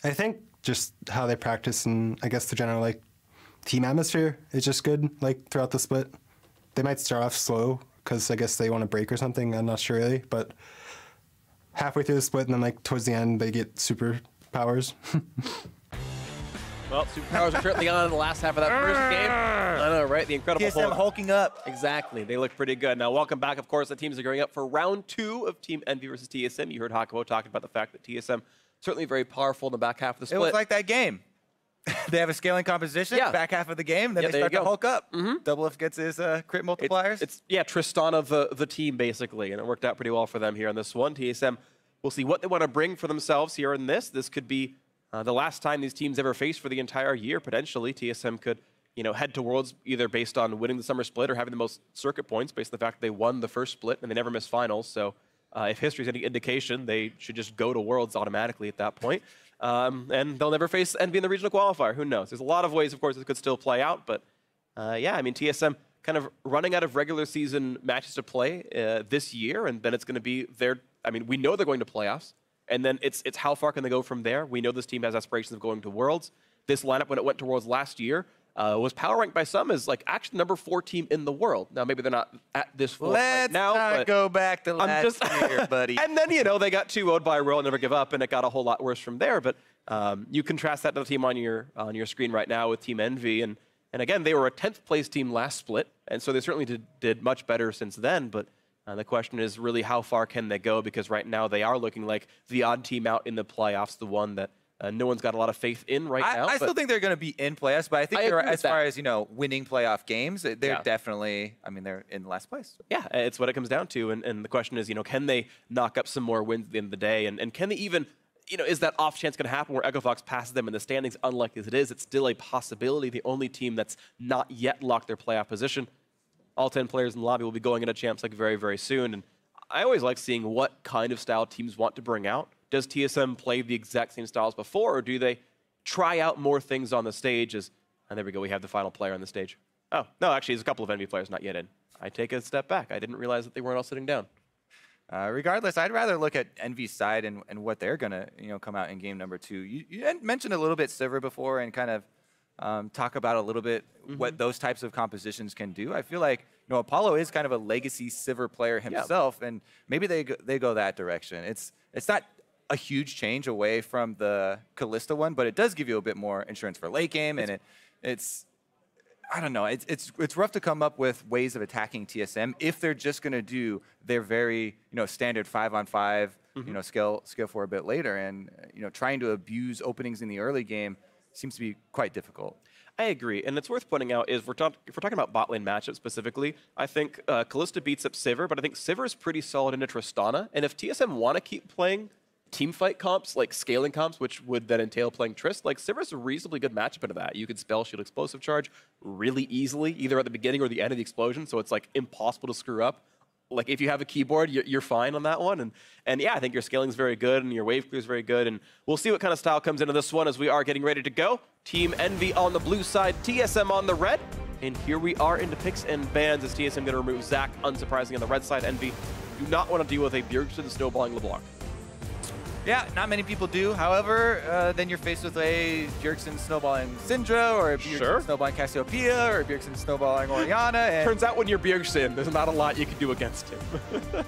I think just how they practice and I guess the general like team atmosphere is just good like throughout the split. They might start off slow because I guess they want to break or something. I'm not sure really, but halfway through the split and then like towards the end they get superpowers. Well, superpowers are currently on in the last half of that first game. I know, right? The incredible TSM hulking up. Exactly. They look pretty good. Now, welcome back. Of course, the teams are going up for round 2 of Team Envy versus TSM. You heard Hakuho talking about the fact that TSM certainly very powerful in the back half of the split. It was like that game. They have a scaling composition, back half of the game, then they start to hulk up. Doublelift gets his crit multipliers. It's Tristan of the team, basically, and it worked out pretty well for them here on this one. TSM, we'll see what they want to bring for themselves here in this. This could be the last time these teams ever face for the entire year, potentially. TSM could, head to Worlds either based on winning the summer split or having the most circuit points based on the fact that they won the first split and they never missed finals. So if history is any indication, they should just go to Worlds automatically at that point. And they'll never face Envy in the regional qualifier. Who knows? There's a lot of ways, of course, this could still play out. But yeah, I mean, TSM kind of running out of regular season matches to play this year. And then it's going to be we know they're going to playoffs. And then it's how far can they go from there? We know this team has aspirations of going to Worlds. This lineup, when it went to Worlds last year, was power ranked by some as like actually number 4 team in the world. Now maybe they're not at this 4 right now. Let's not go back to last year, buddy. And then they got 2-0'd by Royal, Never Give Up, and it got a whole lot worse from there. But you contrast that to the team on your screen right now with Team Envy, and again they were a 10th place team last split, and so they certainly did much better since then. But the question is really how far can they go, because right now they are looking like the odd team out in the playoffs, the one that no one's got a lot of faith in right now. I still think they're going to be in playoffs, but I think as far as winning playoff games, they're definitely, they're in last place. Yeah, it's what it comes down to, and the question is, can they knock up some more wins at the end of the day, and can they even, is that off chance going to happen where EchoFox passes them in the standings? Unlikely as it is, it's still a possibility. The only team that's not yet locked their playoff position. All 10 players in the lobby will be going into champs like very, very soon. And I always like seeing what kind of style teams want to bring out. Does TSM play the exact same styles before, or do they try out more things on the stage? And there we go, we have the final player on the stage. Oh, no, actually, there's a couple of Envy players not yet in. I take a step back. I didn't realize that they weren't all sitting down. Regardless, I'd rather look at Envy's side and what they're going to come out in game number 2. You mentioned a little bit Sivir before and kind of talk about a little bit what those types of compositions can do. I feel like Apollo is kind of a legacy Sivir player himself, and maybe they go that direction. It's not a huge change away from the Kalista one, but it does give you a bit more insurance for late game, and it's I don't know. It's rough to come up with ways of attacking TSM if they're just going to do their very standard 5-on-5 skill for a bit later, and trying to abuse openings in the early game seems to be quite difficult. I agree, and it's worth pointing out is if we're talking about bot lane matchups specifically, I think Kalista beats up Sivir, but I think Sivir is pretty solid into Tristana, and if TSM want to keep playing teamfight comps, like scaling comps, which would then entail playing Trist, like Sivir's a reasonably good matchup into that. You could spell shield explosive charge really easily, either at the beginning or the end of the explosion, so it's like impossible to screw up. Like if you have a keyboard, you're fine on that one. And yeah, I think your scaling is very good and your wave clear is very good. And we'll see what kind of style comes into this one as we are getting ready to go. Team Envy on the blue side, TSM on the red. And here we are into picks and bans as TSM going to remove Zach, unsurprisingly, on the red side. Envy do not want to deal with a Bjergsen snowballing LeBlanc. Yeah, not many people do. However, then you're faced with a Bjergsen snowballing Syndra, or a Bjergsen snowballing Cassiopeia, or a Bjergsen snowballing Orianna. And turns out when you're Bjergsen, there's not a lot you can do against him.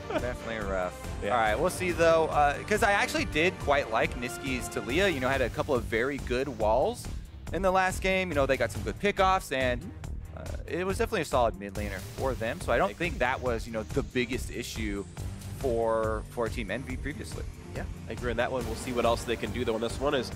Definitely rough. Yeah. All right, we'll see though, because I actually did quite like Nisqy's Taliyah. Had a couple of very good walls in the last game. They got some good pickoffs, and it was definitely a solid mid laner for them. So I don't think that was the biggest issue for Team Envy previously. Yeah, I agree on that one. We'll see what else they can do, though, on this one is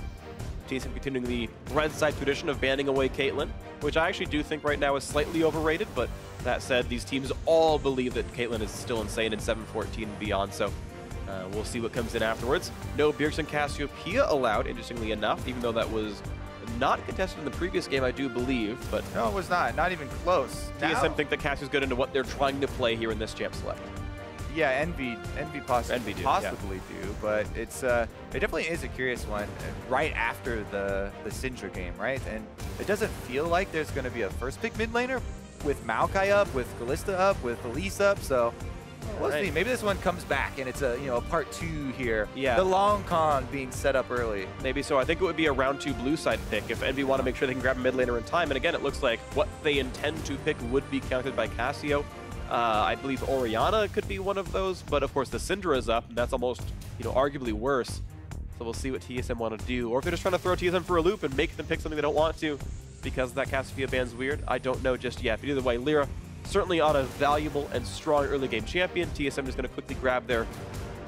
TSM continuing the red side tradition of banning away Caitlyn, which I actually do think right now is slightly overrated, but that said, these teams all believe that Caitlyn is still insane in 7-14 and beyond, so we'll see what comes in afterwards. No Bjergsen Cassiopeia allowed, interestingly enough, even though that was not contested in the previous game, I do believe, but... No, it was not even close. TSM think that Cassio's good into what they're trying to play here in this champ select. Yeah, Envy possibly do, but it definitely is a curious one right after the Syndra game, right? And it doesn't feel like there's going to be a first pick mid laner with Maokai up, with Kalista up, with Elise up, so We'll see. Maybe this one comes back and it's a a part 2 here. Yeah. The long con being set up early. Maybe so. I think it would be a round 2 blue side pick if Envy want to make sure they can grab a mid laner in time. And again, it looks like what they intend to pick would be counted by Cassio. I believe Orianna could be one of those, but of course the Syndra is up, and that's almost, arguably worse. So we'll see what TSM want to do, or if they're just trying to throw TSM for a loop and make them pick something they don't want to because that Cassiopeia ban's weird. I don't know just yet. But either way, LirA certainly on a valuable and strong early game champion. TSM is going to quickly grab their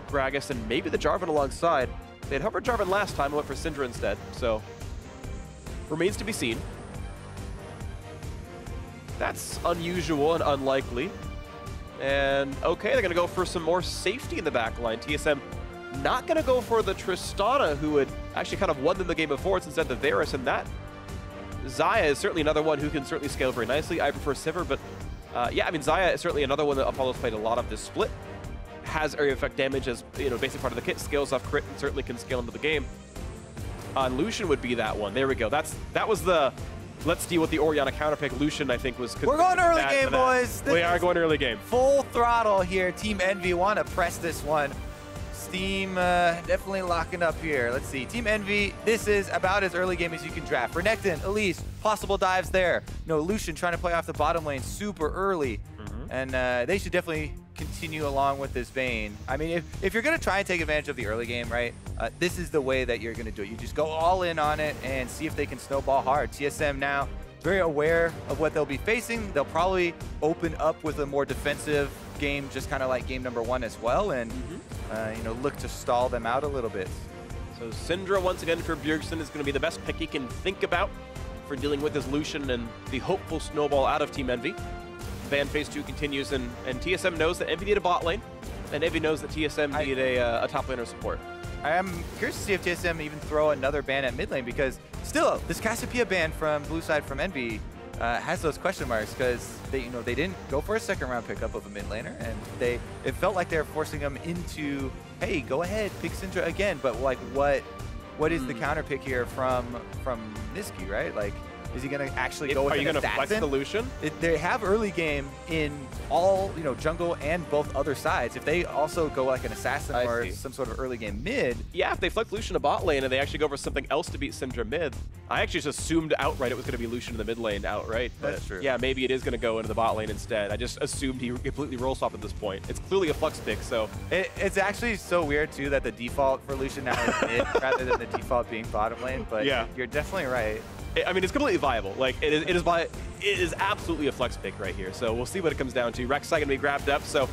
Gragas and maybe the Jarvan alongside. They had hovered Jarvan last time and went for Syndra instead, so remains to be seen. That's unusual and unlikely. And okay, they're going to go for some more safety in the back line. TSM not going to go for the Tristana, who had actually kind of won them the game before. It's instead the Varus, and that Xayah is certainly another one who can certainly scale very nicely. I prefer Sivir, but yeah, I mean, Xayah is certainly another one that Apollo's played a lot of this split. Has area effect damage as, basic part of the kit, scales off crit, and certainly can scale into the game. Lucian would be that one. There we go. That was the let's deal with the Orianna counter pick. Lucian, I think, was... We're going early game, boys. We are going early game. Full throttle here. Team Envy want to press this one. Steam definitely locking up here. Let's see. Team Envy, this is about as early game as you can draft. Renekton, Elise, possible dives there. Lucian trying to play off the bottom lane super early. And they should definitely continue along with this vein. I mean, if you're going to try and take advantage of the early game, right, this is the way that you're going to do it. You just go all in on it and see if they can snowball hard. TSM now very aware of what they'll be facing. They'll probably open up with a more defensive game, just kind of like game number 1 as well, and look to stall them out a little bit. So Syndra, once again, for Bjergsen is going to be the best pick he can think about for dealing with this Lucian and the hopeful snowball out of Team Envy. Van phase 2 continues, and TSM knows that Envy need a bot lane, and Envy knows that TSM need a top laner support. I am curious to see if TSM even throw another ban at mid lane, because still, this Cassiopeia ban from blue side from Envy has those question marks, because they didn't go for a second round pickup of a mid laner, and it felt like they were forcing them into, hey, go ahead, pick Syndra again, but like what is the counter pick here from Nisqy, right? Like, is he going to actually go with an assassin? Are you going to flex the Lucian? They have early game in all, jungle and both other sides. If they also go like an assassin or some sort of early game mid. Yeah, if they flex Lucian to bot lane and they actually go for something else to beat Syndra mid, I actually just assumed outright it was going to be Lucian in the mid lane outright. That's true. Yeah, maybe it is going to go into the bot lane instead. I just assumed he completely roll swap at this point. It's clearly a flux pick, so. It's actually so weird, too, that the default for Lucian now is mid rather than the default being bottom lane, but yeah, you're definitely right. I mean, it's completely viable. Like, it is absolutely a flex pick right here. So we'll see what it comes down to. Rek'Sai gonna be grabbed up, so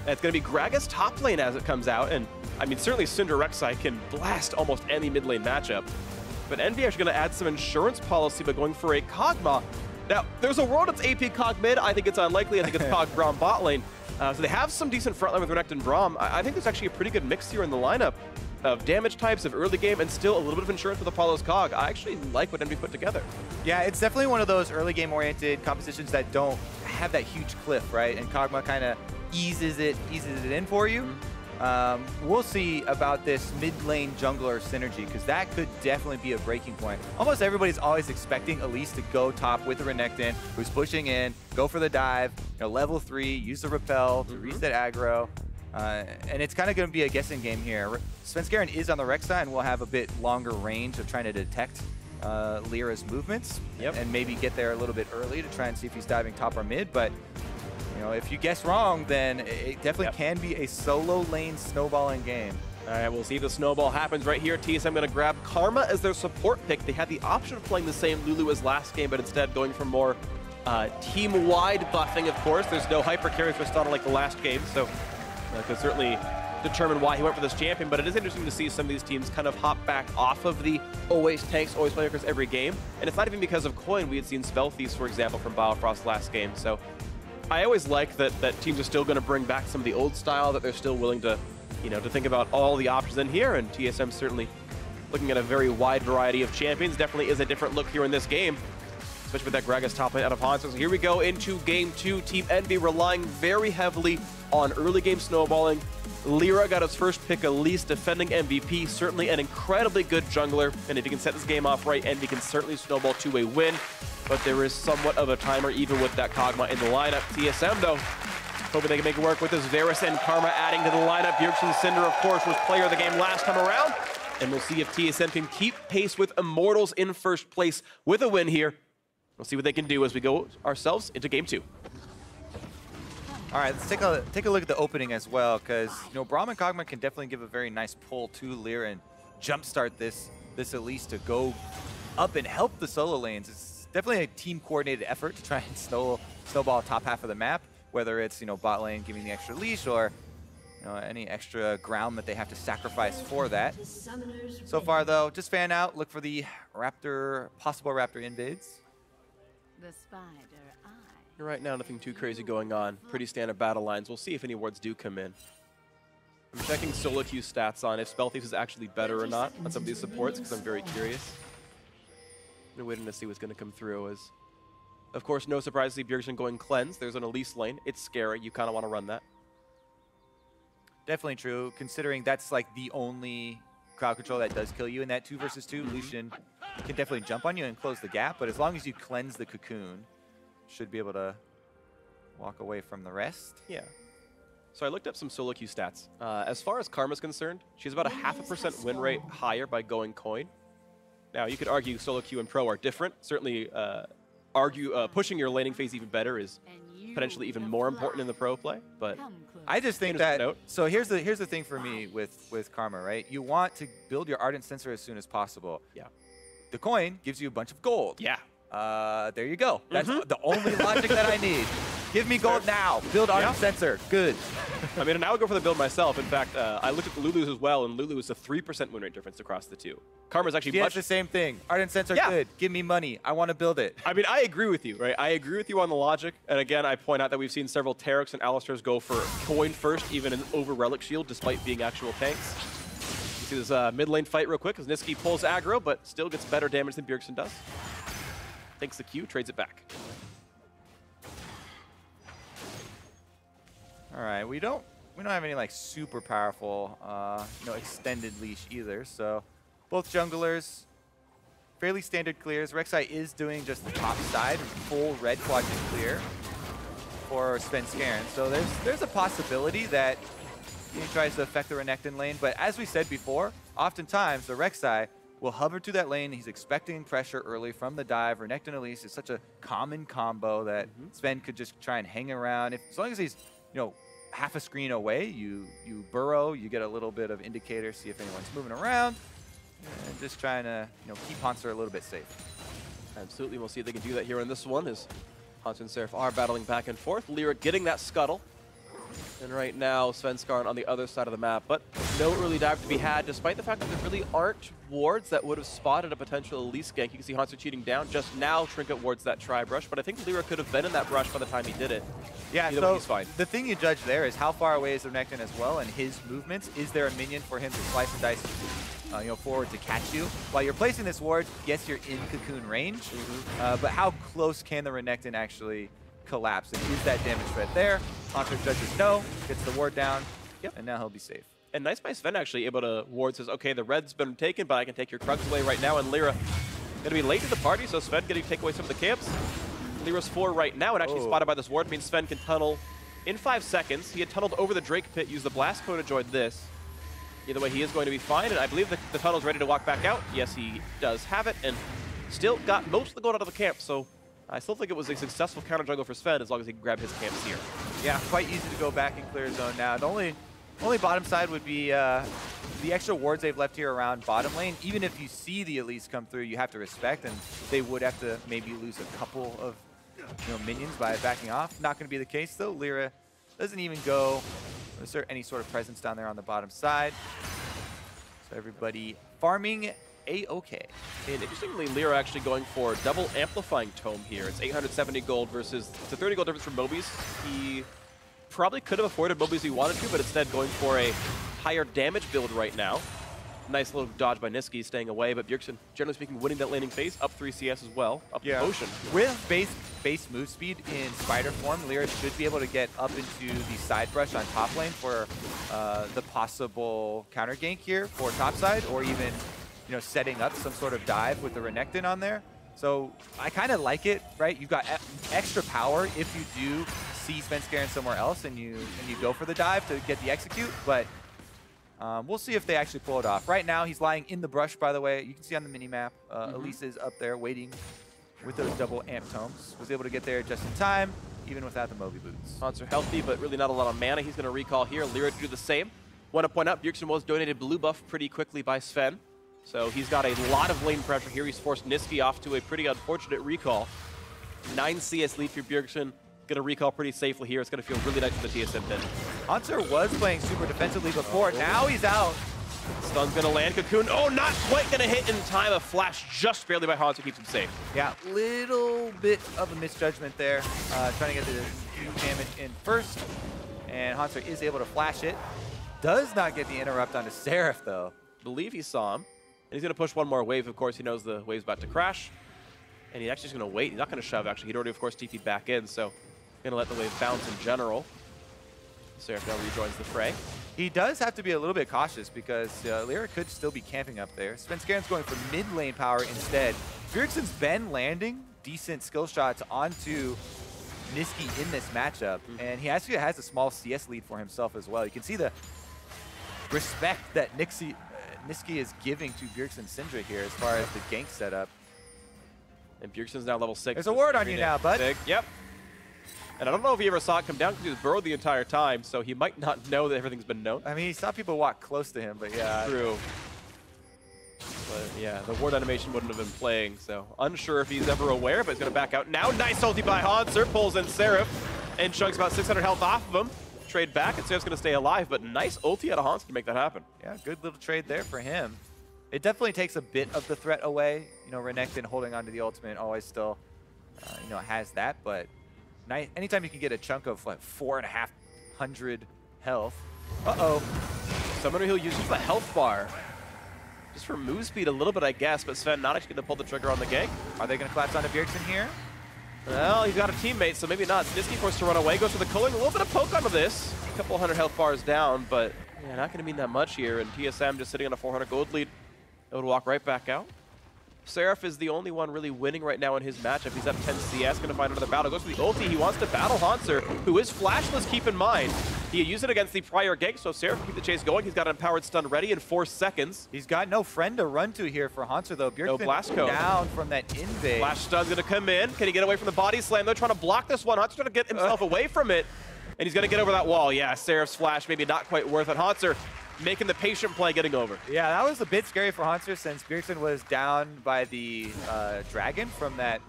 it's gonna be Gragas top lane as it comes out. And I mean, certainly Syndra Rek'Sai can blast almost any mid lane matchup. But Envy actually gonna add some insurance policy by going for a Kog'Maw. Now, there's a world it's AP Kog mid. I think it's unlikely. I think it's Kog Braum bot lane. So they have some decent frontline with Renekton Braum. I think there's actually a pretty good mix here in the lineup of damage types, of early game, and still a little bit of insurance with Apollo's Cog. I actually like what Envy put together. Yeah, it's definitely one of those early game oriented compositions that don't have that huge cliff, right? And Kog'Maw kind of eases it in for you. We'll see about this mid lane jungler synergy, because that could definitely be a breaking point. Almost everybody's always expecting Elise to go top with the Renekton, who's pushing in, go for the dive, level 3, use the repel to reset aggro. And it's kind of going to be a guessing game here. Svenskeren is on the Rek'Sai and will have a bit longer range of trying to detect LirA's movements and maybe get there a little bit early to try and see if he's diving top or mid. But if you guess wrong, then it definitely can be a solo lane snowballing game. All right, we'll see if the snowball happens right here. TSM going to grab Karma as their support pick. They had the option of playing the same Lulu as last game, but instead going for more team-wide buffing, of course. There's no hyper carry for Tristana like the last game, so could certainly determine why he went for this champion, but it is interesting to see some of these teams kind of hop back off of the always tanks, always playmakers every game. And it's not even because of coin. We had seen Spell Thieves, for example, from Biofrost last game. So I always like that teams are still going to bring back some of the old style, that they're still willing to, to think about all the options in here. And TSM certainly looking at a very wide variety of champions. Definitely is a different look here in this game, especially with that Gragas top lane out of Hauntzer. So here we go into game 2. Team Envy relying very heavily on early game snowballing. LirA got his first pick, Elise, defending MVP, certainly an incredibly good jungler, and if he can set this game off right, Envy can certainly snowball to a win, but there is somewhat of a timer even with that Kog'Maw in the lineup. TSM, though, Hoping they can make it work with this Varus and Karma adding to the lineup. Bjergsen Syndra, of course, was player of the game last time around. And we'll see if TSM can keep pace with Immortals in first place with a win here. We'll see what they can do as we go ourselves into game 2. All right, let's take a look at the opening as well, because Braum and Kog'Maw can definitely give a very nice pull to LirA and jumpstart this Elise to go up and help the solo lanes. It's definitely a team coordinated effort to try and snowball top half of the map, whether it's bot lane giving the extra leash or any extra ground that they have to sacrifice for that. So far though, just fan out, look for the possible Raptor invades. The spider eye. Right now, nothing too crazy going on. Pretty standard battle lines. We'll see if any wards do come in. I'm checking solo queue stats on if Spell Thief is actually better or not on some of these supports, because I'm very curious. I'm waiting to see what's going to come through. As, of course, no surprise to see Bjergsen going cleanse. There's an Elise lane. It's scary. You kind of want to run that. Definitely true, considering that's like the only crowd control that does kill you in that 2 versus 2. Lucian can definitely jump on you and close the gap, but as long as you cleanse the cocoon, should be able to walk away from the rest. Yeah. So I looked up some solo queue stats. As far as Karma's concerned, she's about a 0.5% win rate higher by going coin. Now, you could argue solo queue and pro are different. Certainly, pushing your laning phase even better is potentially even more important in the pro play, but I just think that, so here's the thing for me with Karma, right? You want to build your Ardent Sensor as soon as possible. Yeah. The coin gives you a bunch of gold. Yeah. There you go. That's the only logic that I need. Give me gold now. Build Ardent Sensor. Good. I mean, and I would go for the build myself. In fact, I looked at Lulu's as well, and Lulu is a 3% win rate difference across the two. Karma's actually much the same thing. Ardent Sensor, good. Give me money. I want to build it. I mean, I agree with you, right? I agree with you on the logic. And again, I point out that we've seen several Terex and Alistairs go for coin first, even over Relic Shield, despite being actual tanks. You see this mid lane fight real quick as Nisqy pulls aggro, but still gets better damage than Bjergsen does. Takes the Q, trades it back. All right, we don't have any like super powerful, extended leash either. So both junglers, fairly standard clears. Rek'Sai is doing just the top side, full red quadrant clear for Svenskeren. So there's a possibility that he tries to affect the Renekton lane. But as we said before, oftentimes the Rek'Sai will hover to that lane. He's expecting pressure early from the dive. Renekton Elise is such a common combo that Sven could just try and hang around. As long as he's half a screen away, you burrow, you get a little bit of indicator, see if anyone's moving around, and just trying to keep Hauntzer a little bit safe. Absolutely, we'll see if they can do that here in this one as Hauntzer and Seraph are battling back and forth. LirA getting that scuttle. And right now, Svenskeren on the other side of the map, but no early dive to be had, despite the fact that there really aren't wards that would have spotted a potential Elise gank. You can see Hauntzer cheating down just now, Trinket wards that tri-brush, but I think LirA could have been in that brush by the time he did it. Yeah, so he's fine. The thing you judge there is how far away is Renekton as well, and his movements. Is there a minion for him to slice and dice forward to catch you? While you're placing this ward, yes, you're in cocoon range, but how close can the Renekton actually collapse? And is that damage threat there? Hauntzer judges no, gets the ward down, and now he'll be safe. And nice by Sven actually able to ward, says, okay, the red's been taken, but I can take your Krugs away right now, and LirA gonna be late to the party, so Sven getting to take away some of the camps. LirA's 4 right now, and actually spotted by this ward means Sven can tunnel in 5 seconds. He had tunneled over the Drake pit, used the blast code to join this. Either way, he is going to be fine, and I believe the tunnel's ready to walk back out. Yes, he does have it, and still got most of the gold out of the camp, so I still think it was a successful counter jungle for Sven as long as he can grab his camps here. Yeah, quite easy to go back and clear zone now. The only bottom side would be the extra wards they've left here around bottom lane. Even if you see the Elise come through, you have to respect, and they would have to maybe lose a couple of minions by backing off. Not going to be the case though. LirA doesn't even go. Is there any sort of presence down there on the bottom side? So everybody farming A-okay. And interestingly, LirA actually going for double amplifying tome here. It's 870 gold versus the 30 gold difference for Mobius. He probably could have afforded Mobius if he wanted to, but instead going for a higher damage build right now. Nice little dodge by Nisqy, staying away, but Bjergsen, generally speaking, winning that laning phase, up 3 CS as well, up the ocean. With base move speed in spider form, LirA should be able to get up into the side brush on top lane for the possible counter gank here for top side, or even setting up some sort of dive with the Renekton on there. So I kind of like it, right? You've got extra power if you do see Svenskeren somewhere else and you go for the dive to get the execute, but we'll see if they actually pull it off. Right now, he's lying in the brush, by the way. You can see on the mini-map, Elise is up there waiting with those double amp tomes. Was able to get there just in time, even without the Moby boots. Haunts are healthy, but really not a lot of mana. He's going to recall here. LirA to do the same. Want to point out, Bjergsen was donated blue buff pretty quickly by Sven. So he's got a lot of lane pressure here. He's forced Nisqy off to a pretty unfortunate recall. 9 CS lead for Bjergsen. Going to recall pretty safely here. It's going to feel really nice for the TSM then. Hauntzer was playing super defensively before. Now he's out. Stun's going to land. Cocoon, oh, not quite going to hit in time. A flash just barely by Hauntzer keeps him safe. Yeah, little bit of a misjudgment there. Trying to get the huge damage in first. And Hauntzer is able to flash it. Does not get the interrupt onto Seraph, though. Believe he saw him. And he's going to push one more wave. Of course, he knows the wave's about to crash. And he's actually just going to wait. He's not going to shove, actually. He'd already, of course, TP'd back in, so going to let the wave bounce in general. Seraph now rejoins the fray. He does have to be a little bit cautious because LirA could still be camping up there. Svenskeren's going for mid lane power instead. Bjergsen's been landing decent skill shots onto Nisqy in this matchup, and he actually has a small CS lead for himself as well. You can see the respect that Nisqy is giving to Bjergsen Syndra here as far as the gank setup. And Bjergsen's now level 6. There's a ward on you now, bud. Yep. And I don't know if he ever saw it come down because he was burrowed the entire time, so he might not know that everything's been known. I mean, he saw people walk close to him, but yeah. True. But yeah, the ward animation wouldn't have been playing, so unsure if he's ever aware, but he's going to back out. Now, nice ulti by Hauntzer, pulls in Seraph, and chunks about 600 health off of him. Trade back, and Seraph's going to stay alive, but nice ulti out of Hauntzer to make that happen. Yeah, good little trade there for him. It definitely takes a bit of the threat away. You know, Renekton holding onto the ultimate always still, you know, has that, but anytime you can get a chunk of like 4,500 health. Uh-oh. Somebody who'll use the health bar. Just for move speed a little bit, I guess, but Sven not actually going to pull the trigger on the gank. Are they going to collapse onto Bjergsen here? Well, he's got a teammate, so maybe not. Nisqy forced to run away, goes for the culling. A little bit of poke onto this. A couple hundred health bars down, but yeah, not going to mean that much here. And TSM just sitting on a 400 gold lead. It would walk right back out. Seraph is the only one really winning right now in his matchup. He's up 10 CS, going to find another battle. Goes for the ulti. He wants to battle Hauntzer, who is flashless, keep in mind. He used it against the prior gank, so Seraph can keep the chase going. He's got an empowered stun ready in 4 seconds. He's got no friend to run to here for Hauntzer, though. Bjergsen no blast code. Down from that invade. Flash stun's going to come in. Can he get away from the body slam? They're trying to block this one. Hauntzer trying to get himself away from it. And he's going to get over that wall. Yeah, Seraph's flash maybe not quite worth it. Hauntzer making the patient play, getting over. Yeah, that was a bit scary for Hauntzer since Bjergsen was down by the dragon from that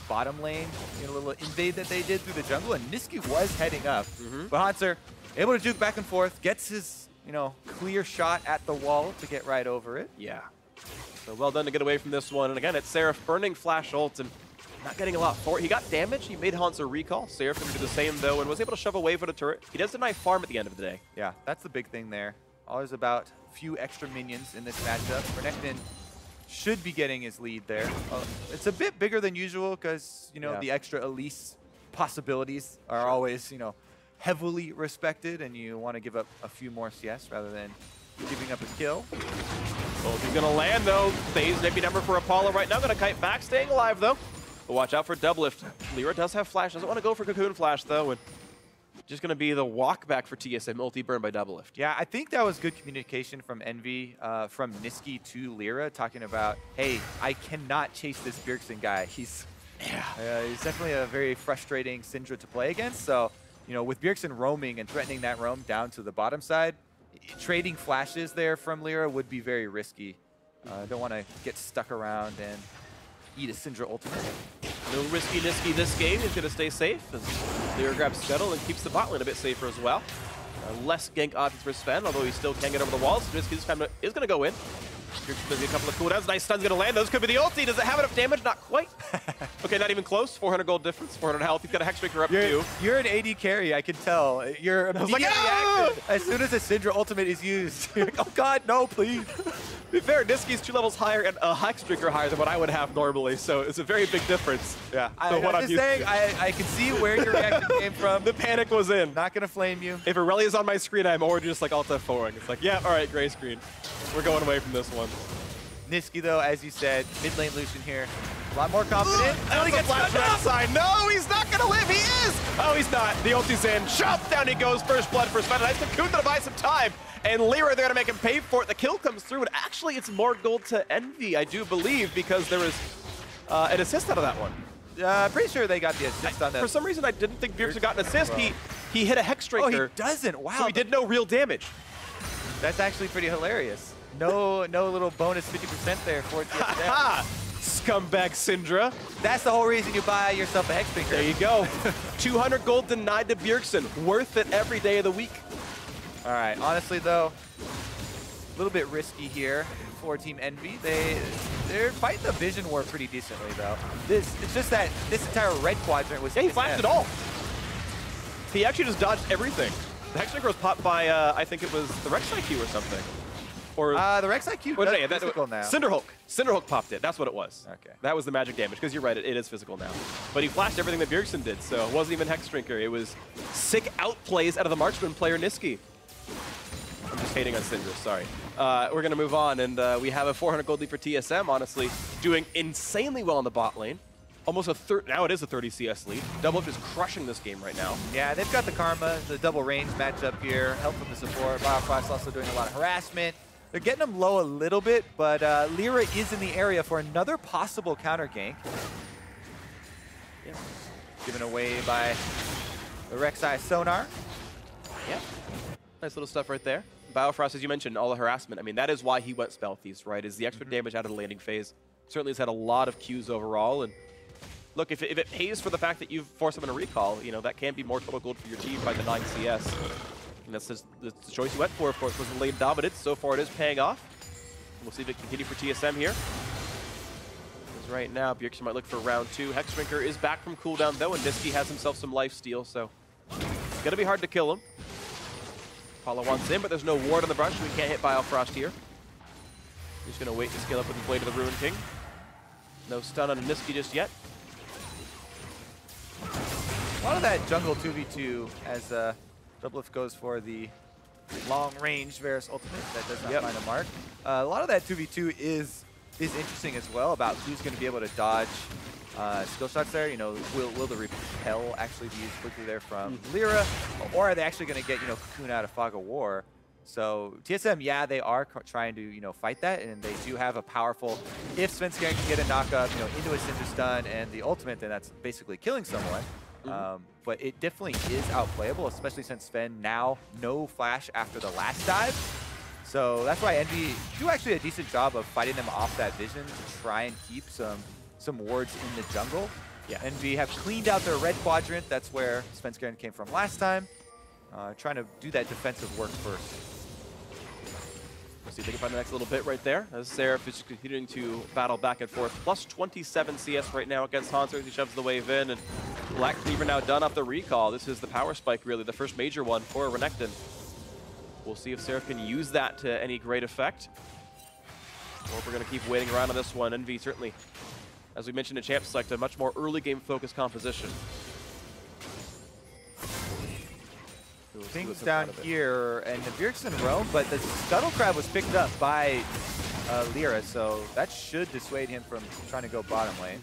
bottom lane, you know, little invade that they did through the jungle, and Nisqy was heading up. But Hauntzer able to juke back and forth, gets his, you know, clear shot at the wall to get right over it. Yeah. So well done to get away from this one. And again, it's Seraph burning flash ult and not getting a lot for it. He got damage. He made Hauntzer recall. Seraph going to do the same, though, and was able to shove away for the turret. He does deny farm at the end of the day. Yeah, that's the big thing there. Always about a few extra minions in this matchup. Renekton should be getting his lead there. It's a bit bigger than usual because, you know, the extra Elise possibilities are always, you know, heavily respected, and you want to give up a few more CS rather than giving up a kill. Well, he's going to land, though. Phase maybe number for Apollo right now. Going to kite back, staying alive, though. But watch out for Doublelift. LirA does have flash. Doesn't want to go for Cocoon Flash, though. And just going to be the walk back for TSM, multi-burn by Doublelift. Yeah, I think that was good communication from Envy, from Nisqy to LirA, talking about, hey, I cannot chase this Bjergsen guy. He's definitely a very frustrating Syndra to play against. So, you know, with Bjergsen roaming and threatening that roam down to the bottom side, trading flashes there from LirA would be very risky. Don't want to get stuck around and eat a Syndra ultimate. No risky Nisqy this game. He's going to stay safe as LirA grabs Scuttle and keeps the bot lane a bit safer as well. Less gank options for Sven, although he still can get over the walls. Nisqy this time is going to go in. Here's going to be a couple of cooldowns. Nice stun's going to land. Those could be the ulti. Does it have enough damage? Not quite. Okay, not even close. 400 gold difference, 400 health. He's got a Hexbreaker up too. You're an AD carry, I can tell. You're immediately active as soon as a Syndra ultimate is used. You're like, oh god, no, please. To be fair, Nisqy's 2 levels higher and a Hexbreaker higher than what I would have normally, so it's a very big difference. Yeah, I'm just saying, I can see where your reaction came from. The panic was in. Not going to flame you. If Aurelia is on my screen, I'm already just like Alt F4ing. It's like, yeah, all right, gray screen. We're going away from this one. Nisqy, though, as you said, mid lane Lucian here. A lot more confident. Oh, he gets flash Rek'Sai. No, he's not going to live. He is. Oh, he's not. The ulti's in. Chop down he goes. First blood for Sven. Nice Cocoon to buy some time. And LirA, they're going to make him pay for it. The kill comes through. And actually, it's more gold to Envy, I do believe, because there was an assist out of that one. Pretty sure they got the assist on that. For some reason, I didn't think Bjergsen got an assist. He hit a Hexdrinker. Oh, he doesn't. Wow. So he did no real damage. That's actually pretty hilarious. No little bonus 50% there for TSM. Scumbag Syndra. That's the whole reason you buy yourself a Hexdrinker. There you go. 200 gold denied to Bjergsen. Worth it every day of the week. All right. Honestly, though, a little bit risky here for Team Envy. They're fighting the vision war pretty decently, though. It's just that this entire red quadrant was. Yeah, he flashed it all. He actually just dodged everything. The Hexdrinker was popped by, I think it was the Rek'Sai Q or something. Or the Rek'Sai Q is physical now. Cinderhulk popped it. That's what it was. Okay. That was the magic damage, because you're right, it is physical now. But he flashed everything that Bjergsen did, so it wasn't even Hexdrinker. It was sick outplays out of the marksman player Nisqy. I'm just hating on Syndra, sorry. We're going to move on, and we have a 400 gold lead for TSM, honestly, doing insanely well in the bot lane. Almost now it is a 30 CS lead. Doublelift is crushing this game right now. Yeah, they've got the Karma, the double range matchup here, help from the support. Biofrost also doing a lot of harassment. They're getting them low a little bit, but LirA is in the area for another possible counter gank. Yeah. Given away by the Rek'Sai Sonar. Yeah. Nice little stuff right there. Biofrost, as you mentioned, all the harassment. I mean, that is why he went Spell Thief, right? Is the extra damage out of the landing phase. Certainly has had a lot of Qs overall. And look, if it pays for the fact that you've forced him in a recall, you know, that can be more total gold for your team by the 9 CS. And that's just the choice you went for, of course, was the lane dominance. So far, it is paying off. We'll see if it can continue for TSM here. Because right now, Bjergsen might look for round 2. Hexdrinker is back from cooldown, though, and Nisqy has himself some lifesteal, so it's going to be hard to kill him. Apollo wants in, but there's no ward on the brush, so we can't hit Biofrost here. He's going to wait to scale up with the Blade of the Ruin King. No stun on Nisqy just yet. A lot of that jungle 2v2 as Doublelift goes for the long-range Varus ultimate that does not find a mark. A lot of that 2v2 is interesting as well about who's going to be able to dodge skill shots there. You know, will the repel actually be used quickly there from LirA, or are they actually going to get, you know, Cocoon out of Fog of War? So TSM, yeah, they are trying to, you know, fight that, and they do have a powerful, if Svenskeren can get a knockup, you know, into a Syndra stun and the ultimate, then that's basically killing someone. But it definitely is outplayable, especially since Sven now no flash after the last dive. So that's why Envy do actually a decent job of fighting them off that vision to try and keep some wards in the jungle. Yeah. Envy have cleaned out their red quadrant. That's where Svenskeren came from last time. Trying to do that defensive work first. We'll see if they can find the next little bit right there, as Seraph is continuing to battle back and forth. Plus 27 CS right now against Hauntzer as he shoves the wave in, and Black Cleaver now done off the recall. This is the power spike, really, the first major one for Renekton. We'll see if Seraph can use that to any great effect. Or if we're going to keep waiting around on this one. Envy certainly, as we mentioned in Champ Select, a much more early game focused composition. Things down here, and the Bjergsen roam, but the Scuttle Crab was picked up by LirA, so that should dissuade him from trying to go bottom lane.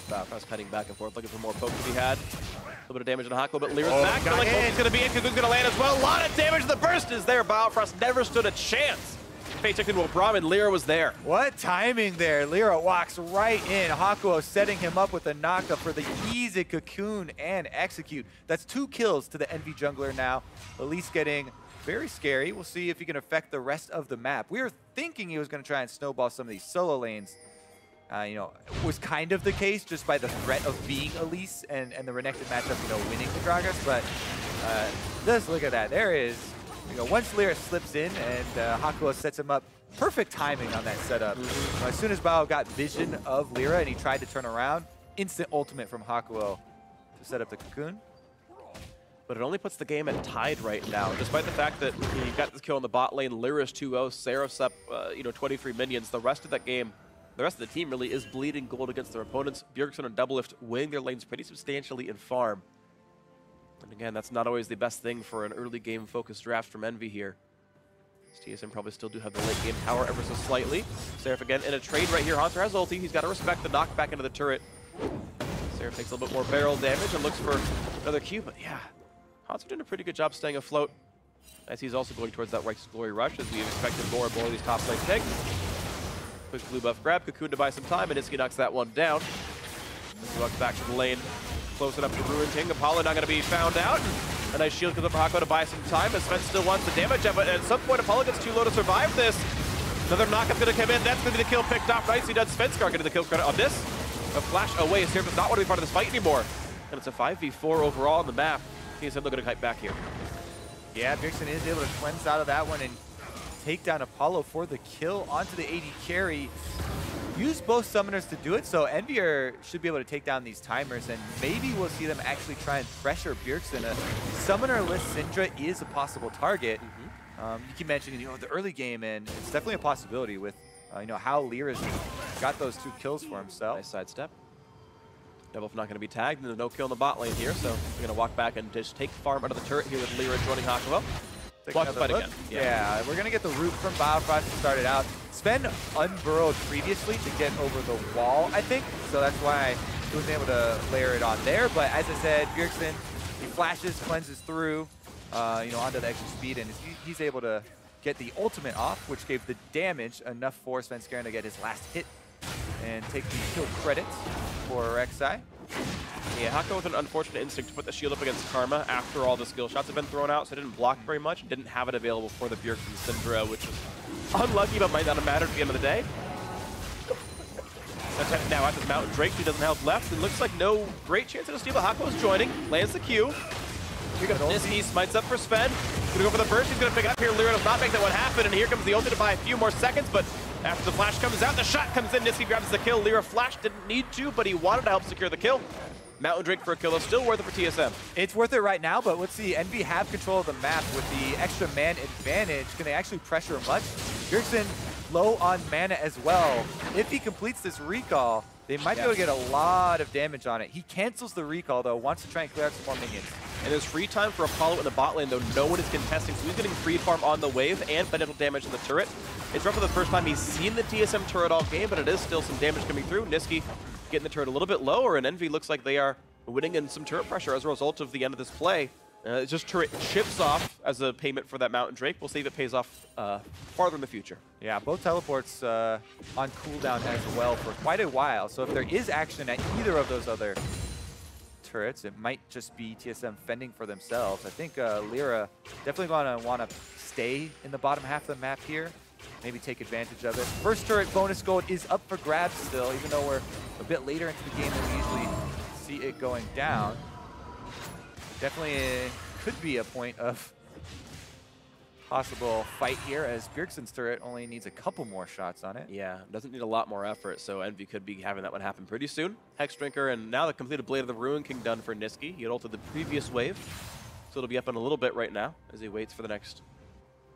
Biofrost cutting back and forth, looking for more poke to be had. A little bit of damage on Hakuho, but LirA's back. Like he's going to be in, Cocoon's going to land as well. A lot of damage. The burst is there. Biofrost never stood a chance. Fate checked into a Braum, and LirA was there. What timing there. LirA walks right in. Hakuho setting him up with a knockup for the easy Cocoon and execute. That's 2 kills to the Envy jungler now. Elise getting very scary. We'll see if he can affect the rest of the map. We were thinking he was going to try and snowball some of these solo lanes. You know, was kind of the case just by the threat of being Elise and the Renekton matchup, you know, winning the Gragas. But just look at that. There is, you know, once LirA slips in and Hakuho sets him up, perfect timing on that setup. As soon as Bao got vision of LirA and he tried to turn around, instant ultimate from Hakuho to set up the Cocoon. But it only puts the game at tied right now, despite the fact that you've got this kill in the bot lane. LirA's 2-0, Seraph's up, you know, 23 minions. The rest of that game, the rest of the team really is bleeding gold against their opponents. Bjergsen and Doublelift winning their lanes pretty substantially in farm. And again, that's not always the best thing for an early game focused draft from Envy here. TSM probably still do have the late game power ever so slightly. Seraph again in a trade right here. Hauntzer has ulti. He's got to respect the knockback into the turret. Seraph takes a little bit more barrel damage and looks for another Q, but yeah, Hauntzer doing a pretty good job staying afloat as he's also going towards that Righteous Glory rush as we expected more and more of these top lane picks. Quick blue buff grab, Cocoon to buy some time, and Nisqy knocks that one down. He walks back to the lane, close enough to Ruin King. Apollo not going to be found out. A nice shield comes up for Hakuho to buy some time, as Sven still wants the damage, but at some point Apollo gets too low to survive this. Another knockup's going to come in. That's going to be the kill picked off. Nicely done. Svenskeren getting the kill credit on this. A flash away. Seraph does not want to be part of this fight anymore. And it's a 5v4 overall on the map. TSM looking to kite back here. Yeah, Bjergsen is able to cleanse out of that one and take down Apollo for the kill onto the AD carry. Use both summoners to do it, so Envy should be able to take down these timers, and maybe we'll see them actually try and pressure Bjergsen. A summoner-less Syndra is a possible target. You keep mentioning, the early game, and it's definitely a possibility with, how LirA's got those 2 kills for himself. Nice sidestep. Doublelift not going to be tagged, and there's no kill in the bot lane here, so we're going to walk back and just take farm out of the turret here with LirA joining Hakuho. Watch the fight again. Yeah, we're going to get the root from Biofrost to start it out. Sven unburrowed previously to get over the wall, I think, so that's why he wasn't able to layer it on there. But as I said, Bjergsen, he flashes, cleanses through, onto the extra speed, and he's able to get the ultimate off, which gave the damage enough for Svenskeren to get his last hit and take the kill credits for Rek'Sai. Yeah, Hakuho with an unfortunate instinct to put the shield up against Karma after all the skill shots have been thrown out, so didn't block very much, and didn't have it available for the Bjergsen Syndra, which was unlucky, but might not have mattered at the end of the day. Now at this Mountain Drake, he doesn't have health left. It looks like no great chance of a steal, but Hakuho's joining, lands the Q. Here comes Nisqy, smites up for Sven. Gonna go for the burst, he's gonna pick it up here. LirA does not make that one happen, and here comes the ulti to buy a few more seconds, but after the flash comes out, the shot comes in, Nisqy grabs the kill. LirA flash didn't need to, but he wanted to help secure the kill. Mountain Drake for a kill, though, still worth it for TSM. It's worth it right now, but let's see, Envy have control of the map with the extra man advantage. Can they actually pressure much? Bjergsen low on mana as well. If he completes this recall, they might be able to get a lot of damage on it. He cancels the recall, though, wants to try and clear out some more minions. And there's free time for Apollo in the bot lane, though no one is contesting, so he's getting free farm on the wave and potential damage in the turret. It's roughly the first time he's seen the TSM turret all game, but it is still some damage coming through. Nisqy getting the turret a little bit lower, and Envy looks like they are winning in some turret pressure as a result of the end of this play. It's just turret chips off as a payment for that Mountain Drake. We'll see if it pays off farther in the future. Yeah, both teleports on cooldown as well for quite a while, so if there is action at either of those other turrets, it might just be TSM fending for themselves. I think LirA definitely going to want to stay in the bottom half of the map here, maybe take advantage of it. First turret bonus gold is up for grabs still, even though we're a bit later into the game than we usually see it going down. Definitely could be a point of possible fight here, as Bjergsen's turret only needs a couple more shots on it. Yeah, doesn't need a lot more effort, so Envy could be having that one happen pretty soon. Hex Drinker, and now the completed Blade of the Ruin King done for Nisqy. He had ulted the previous wave, so it'll be up in a little bit right now as he waits for the next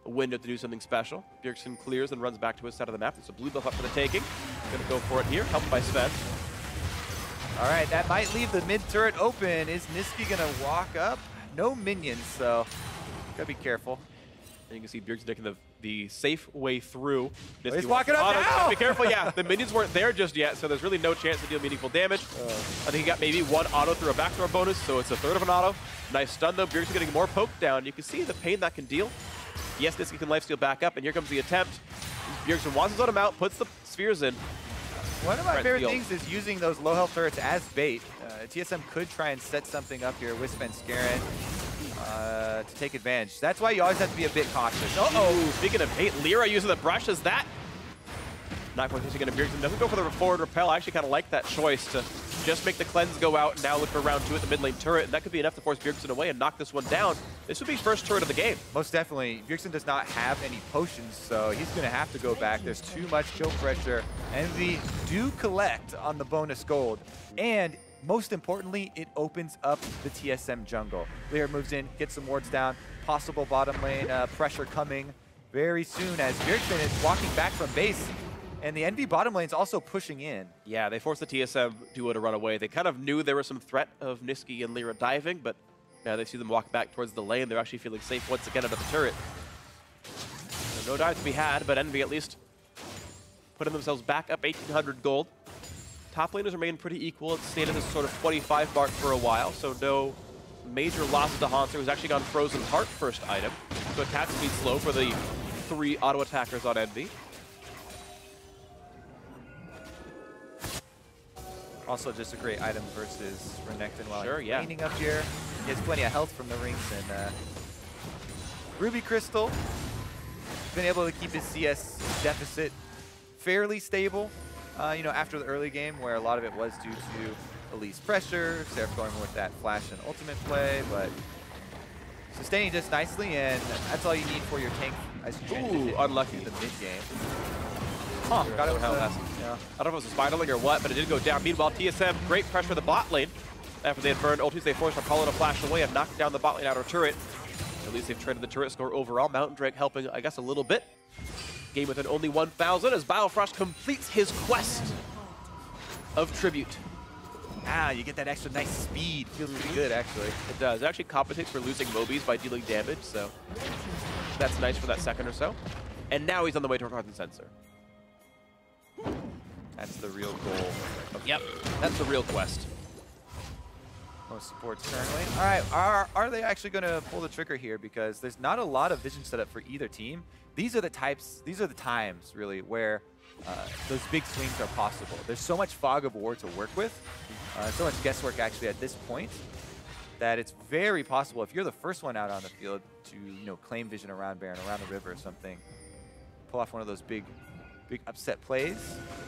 window to do something special. Bjergsen clears and runs back to his side of the map. There's a blue buff up for the taking. Gonna go for it here, helped by Sven. All right, that might leave the mid turret open. Is Nisqy gonna walk up? No minions, so gotta be careful. And you can see Bjergsen taking the safe way through. Oh, he's walking up now! Be careful, yeah. The minions weren't there just yet, so there's really no chance to deal meaningful damage. I think he got maybe one auto through a backdoor bonus, so it's a third of an auto. Nice stun, though. Bjergsen getting more poke down. You can see the pain that can deal. Yes, Nisqy can lifesteal back up, and here comes the attempt. Bjergsen wants to let him out, puts the spheres in. One of my favorite things is using those low health turrets as bait. TSM could try and set something up here with Svenskeren to take advantage. That's why you always have to be a bit cautious. Uh-oh, speaking of bait, LirA using the brush as that. Not going to Bjergsen doesn't go for the forward repel. I actually kind of like that choice to just make the cleanse go out and now look for round 2 at the mid lane turret, and that could be enough to force Bjergsen away and knock this one down. This would be first turret of the game. Most definitely. Bjergsen does not have any potions, so he's going to have to go back. There's too much kill pressure. Envy do collect on the bonus gold, and most importantly, it opens up the TSM jungle. LirA moves in, gets some wards down, possible bottom lane pressure coming very soon as Bjergsen is walking back from base. And the Envy bottom lane's also pushing in. Yeah, they forced the TSM duo to run away. They kind of knew there was some threat of Nisqy and LirA diving, but now they see them walk back towards the lane. They're actually feeling safe once again out of the turret. So no dive to be had, but Envy at least putting themselves back up 1,800 gold. Top laners remain pretty equal. It's stayed at this sort of 25 mark for a while, so no major losses to Hauntzer, who's actually gone Frozen Heart first item. So attack speed slow for the 3 auto attackers on Envy. Also just a great item versus Renekton while Sure, he's yeah. laning up here. He has plenty of health from the rings, and Ruby Crystal been able to keep his CS deficit fairly stable. You know, after the early game where a lot of it was due to Elise pressure, Seraph going with that flash and ultimate play, but sustaining just nicely, and that's all you need for your tank. Ooh, unlucky. In the mid game. Huh, Got it with yeah. I don't know if it was a Spiderling or what, but it did go down. Meanwhile, TSM, great pressure in the bot lane. After they had burned ultis, they forced Apollo to flash away and knock down the bot lane outer turret. At least they've traded the turret score overall. Mountain Drake helping, I guess, a little bit. Game within only 1,000 as Biofrost completes his quest of tribute. Ah, you get that extra nice speed. Feels pretty good, actually. It does. It actually compensates for losing Mobies by dealing damage, so that's nice for that second or so. And now he's on the way to Hearth and Sensor. That's the real goal. Yep, that's the real quest. Most supports currently. All right, are they actually going to pull the trigger here? Because there's not a lot of vision set up for either team. These are the times, really, where those big swings are possible. There's so much fog of war to work with, so much guesswork actually at this point, that it's very possible if you're the first one out on the field to, you know, claim vision around Baron, around the river or something, pull off one of those big upset plays.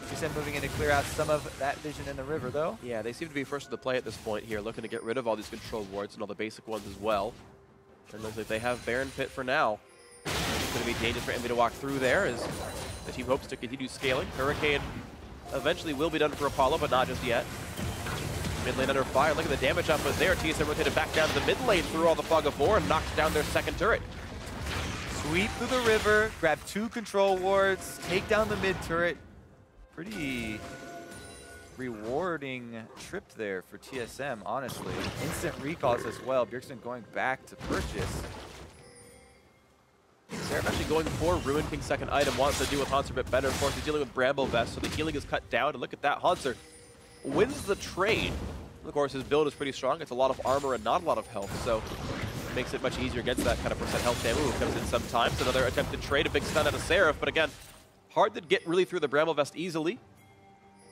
TSM moving in to clear out some of that vision in the river, though. Yeah, they seem to be first to the play at this point here, looking to get rid of all these control wards and all the basic ones as well. And looks like they have Baron Pit for now. It's going to be dangerous for Envy to walk through there as the team hopes to continue scaling. Hurricane eventually will be done for Apollo, but not just yet. Mid lane under fire. Look at the damage output there. TSM rotated back down to the mid lane through all the fog of war and knocked down their second turret. Sweep through the river, grab 2 control wards, take down the mid turret. Pretty rewarding trip there for TSM, honestly. Instant recalls as well. Bjergsen going back to purchase. Seraph actually going for Ruin King's second item, wants to deal with Hauntzer a bit better. Of course, he's dealing with Bramble Vest, so the healing is cut down. And look at that, Hauntzer wins the trade. Of course, his build is pretty strong. It's a lot of armor and not a lot of health, so it makes it much easier against that kind of % health damage. Ooh, comes in sometimes. Another attempted trade, a big stun out of Seraph, but again, hard to get really through the Bramble Vest easily.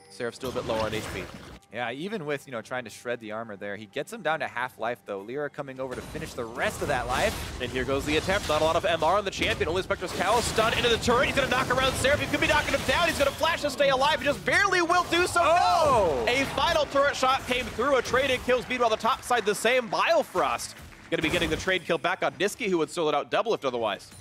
Seraph's still a bit lower on HP. Yeah, even with, you know, trying to shred the armor there, he gets him down to half life, though. LirA coming over to finish the rest of that life. And here goes the attempt. Not a lot of MR on the champion. Only Spectre's Cowl stun into the turret. He's going to knock around Seraph. He could be knocking him down. He's going to flash to stay alive. He just barely will do so. Oh! No! A final turret shot came through. A trade in kills. Meanwhile, the top side the same. Biofrost going to be getting the trade kill back on Nisqy, who would solo it out Doublelift otherwise.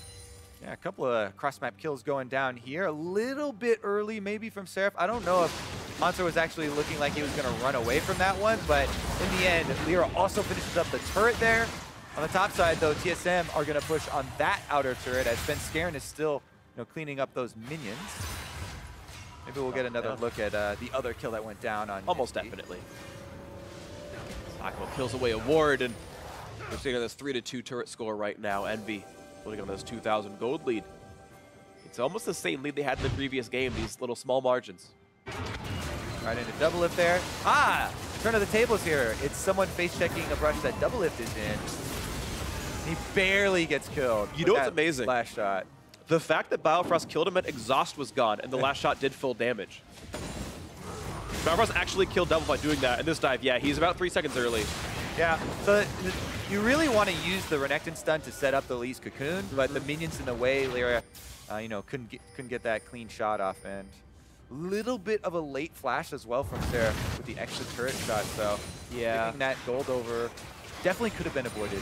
Yeah, a couple of cross-map kills going down here. A little bit early maybe from Seraph. I don't know if Hauntzer was actually looking like he was going to run away from that one, but in the end, LirA also finishes up the turret there. On the top side, though, TSM are going to push on that outer turret as Svenskeren is still, you know, cleaning up those minions. Maybe we'll get another look at the other kill that went down on Almost Nisqy. definitely. Hakuho kills away a ward, and we're seeing this 3-2 turret score right now. Envy holding on this 2,000 gold lead. It's almost the same lead they had in the previous game, these little small margins. Right into Doublelift there. Ah! Turn of the tables here. It's someone face-checking a brush that Doublelift is in. He barely gets killed. You know what's amazing? Last shot. The fact that Biofrost killed him and exhaust was gone, and the last shot did full damage. Biofrost actually killed Double by doing that, and this dive, yeah, he's about 3 seconds early. Yeah, so you really want to use the Renekton stun to set up the Elise cocoon, but the minions in the way, LirA, you know, couldn't get that clean shot off, and little bit of a late flash as well from Seraph with the extra turret shot, so yeah, getting that gold over definitely could have been avoided.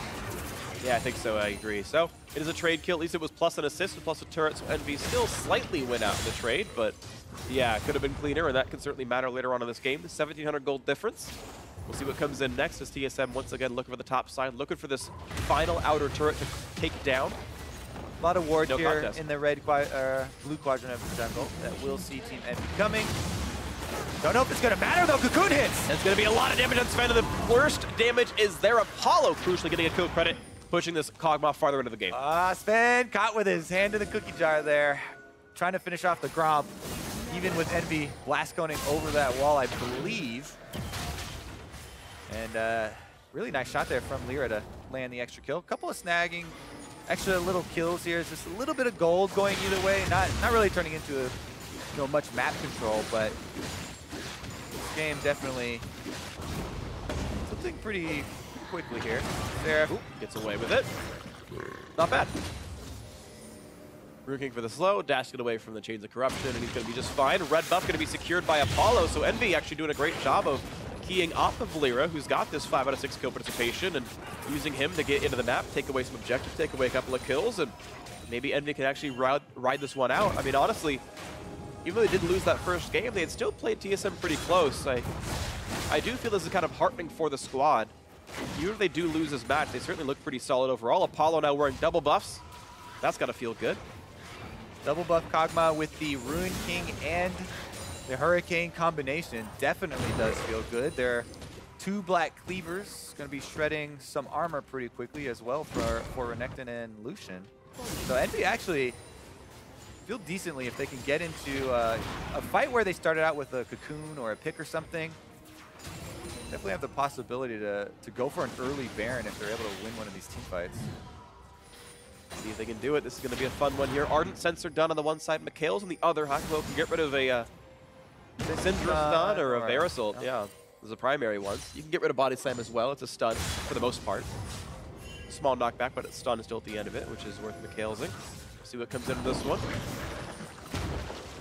Yeah, I think so, I agree. So it is a trade kill, at least it was plus an assist and plus a turret, so Envy still slightly win out in the trade, but yeah, it could have been cleaner, and that can certainly matter later on in this game. The 1,700 gold difference. We'll see what comes in next as TSM once again looking for the top side, looking for this final outer turret to take down. A lot of ward No here contest. in the blue quadrant of the jungle that we'll see Team Envy coming. Don't know if it's going to matter, though. Cocoon hits! There's going to be a lot of damage on Sven, and the worst damage is there. Apollo crucially getting a kill credit pushing this Kog'Maw farther into the game. Sven caught with his hand in the cookie jar there, trying to finish off the Braum. Even with Envy blast coning over that wall, I believe. And really nice shot there from LirA to land the extra kill. Couple of snagging, extra little kills here. Just a little bit of gold going either way. Not really turning into much map control, but this game definitely something pretty quickly here. Seraph gets away with it. Not bad. Rune King for the slow, dashed it away from the Chains of Corruption, and he's going to be just fine. Red buff going to be secured by Apollo, so Envy actually doing a great job of keying off of LirA, who's got this 5 out of 6 kill participation, and using him to get into the map, take away some objectives, take away a couple of kills, and maybe Envy can actually ride this one out. I mean, honestly, even though they did lose that first game, they had still played TSM pretty close. I do feel this is kind of heartening for the squad. Even if they do lose this match, they certainly look pretty solid overall. Apollo now wearing double buffs. That's got to feel good. Double buff Kog'Maw with the Ruin King and the Hurricane combination definitely does feel good. There are 2 black cleavers, going to be shredding some armor pretty quickly as well for Renekton and Lucian. So Envy actually feel decently if they can get into a fight where they started out with a cocoon or a pick or something. Definitely have the possibility to go for an early Baron if they're able to win one of these team fights. See if they can do it. This is going to be a fun one here. Ardent Sensor done on the one side. Mikhail's on the other. Hakuho can get rid of a Syndra stun or a Varus ult. Yeah, those are the primary ones. You can get rid of Body Slam as well. It's a stun for the most part. Small knockback, but it's stun still at the end of it, which is worth Mikhailsing. See what comes into this one.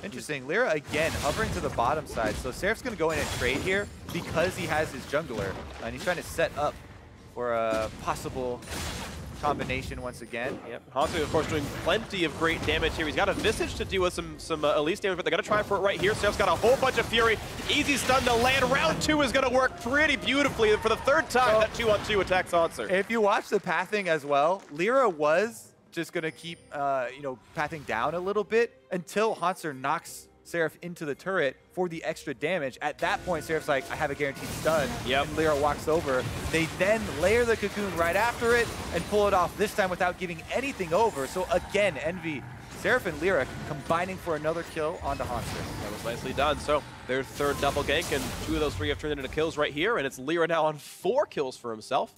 Interesting. LirA again hovering to the bottom side. So Seraph's going to go in and trade here because he has his jungler. And he's trying to set up for a possible combination once again. Yep. Hauntzer, of course, doing plenty of great damage here. He's got a Visage to deal with some Elise damage, but they're going to try for it right here. Seraph's got a whole bunch of Fury. Easy stun to land. Round 2 is going to work pretty beautifully. And for the 3rd time, that 2-on-2 attacks Hauntzer. If you watch the pathing as well, LirA was just going to keep, pathing down a little bit until Hauntzer knocks Seraph into the turret for the extra damage. At that point, Seraph's like, I have a guaranteed stun. Yep. And LirA walks over. They then layer the cocoon right after it and pull it off, this time without giving anything over. So again, Envy, Seraph and LirA combining for another kill onto Hauntzer. That was nicely done. So their 3rd double gank, and 2 of those 3 have turned into kills right here, and it's LirA now on 4 kills for himself.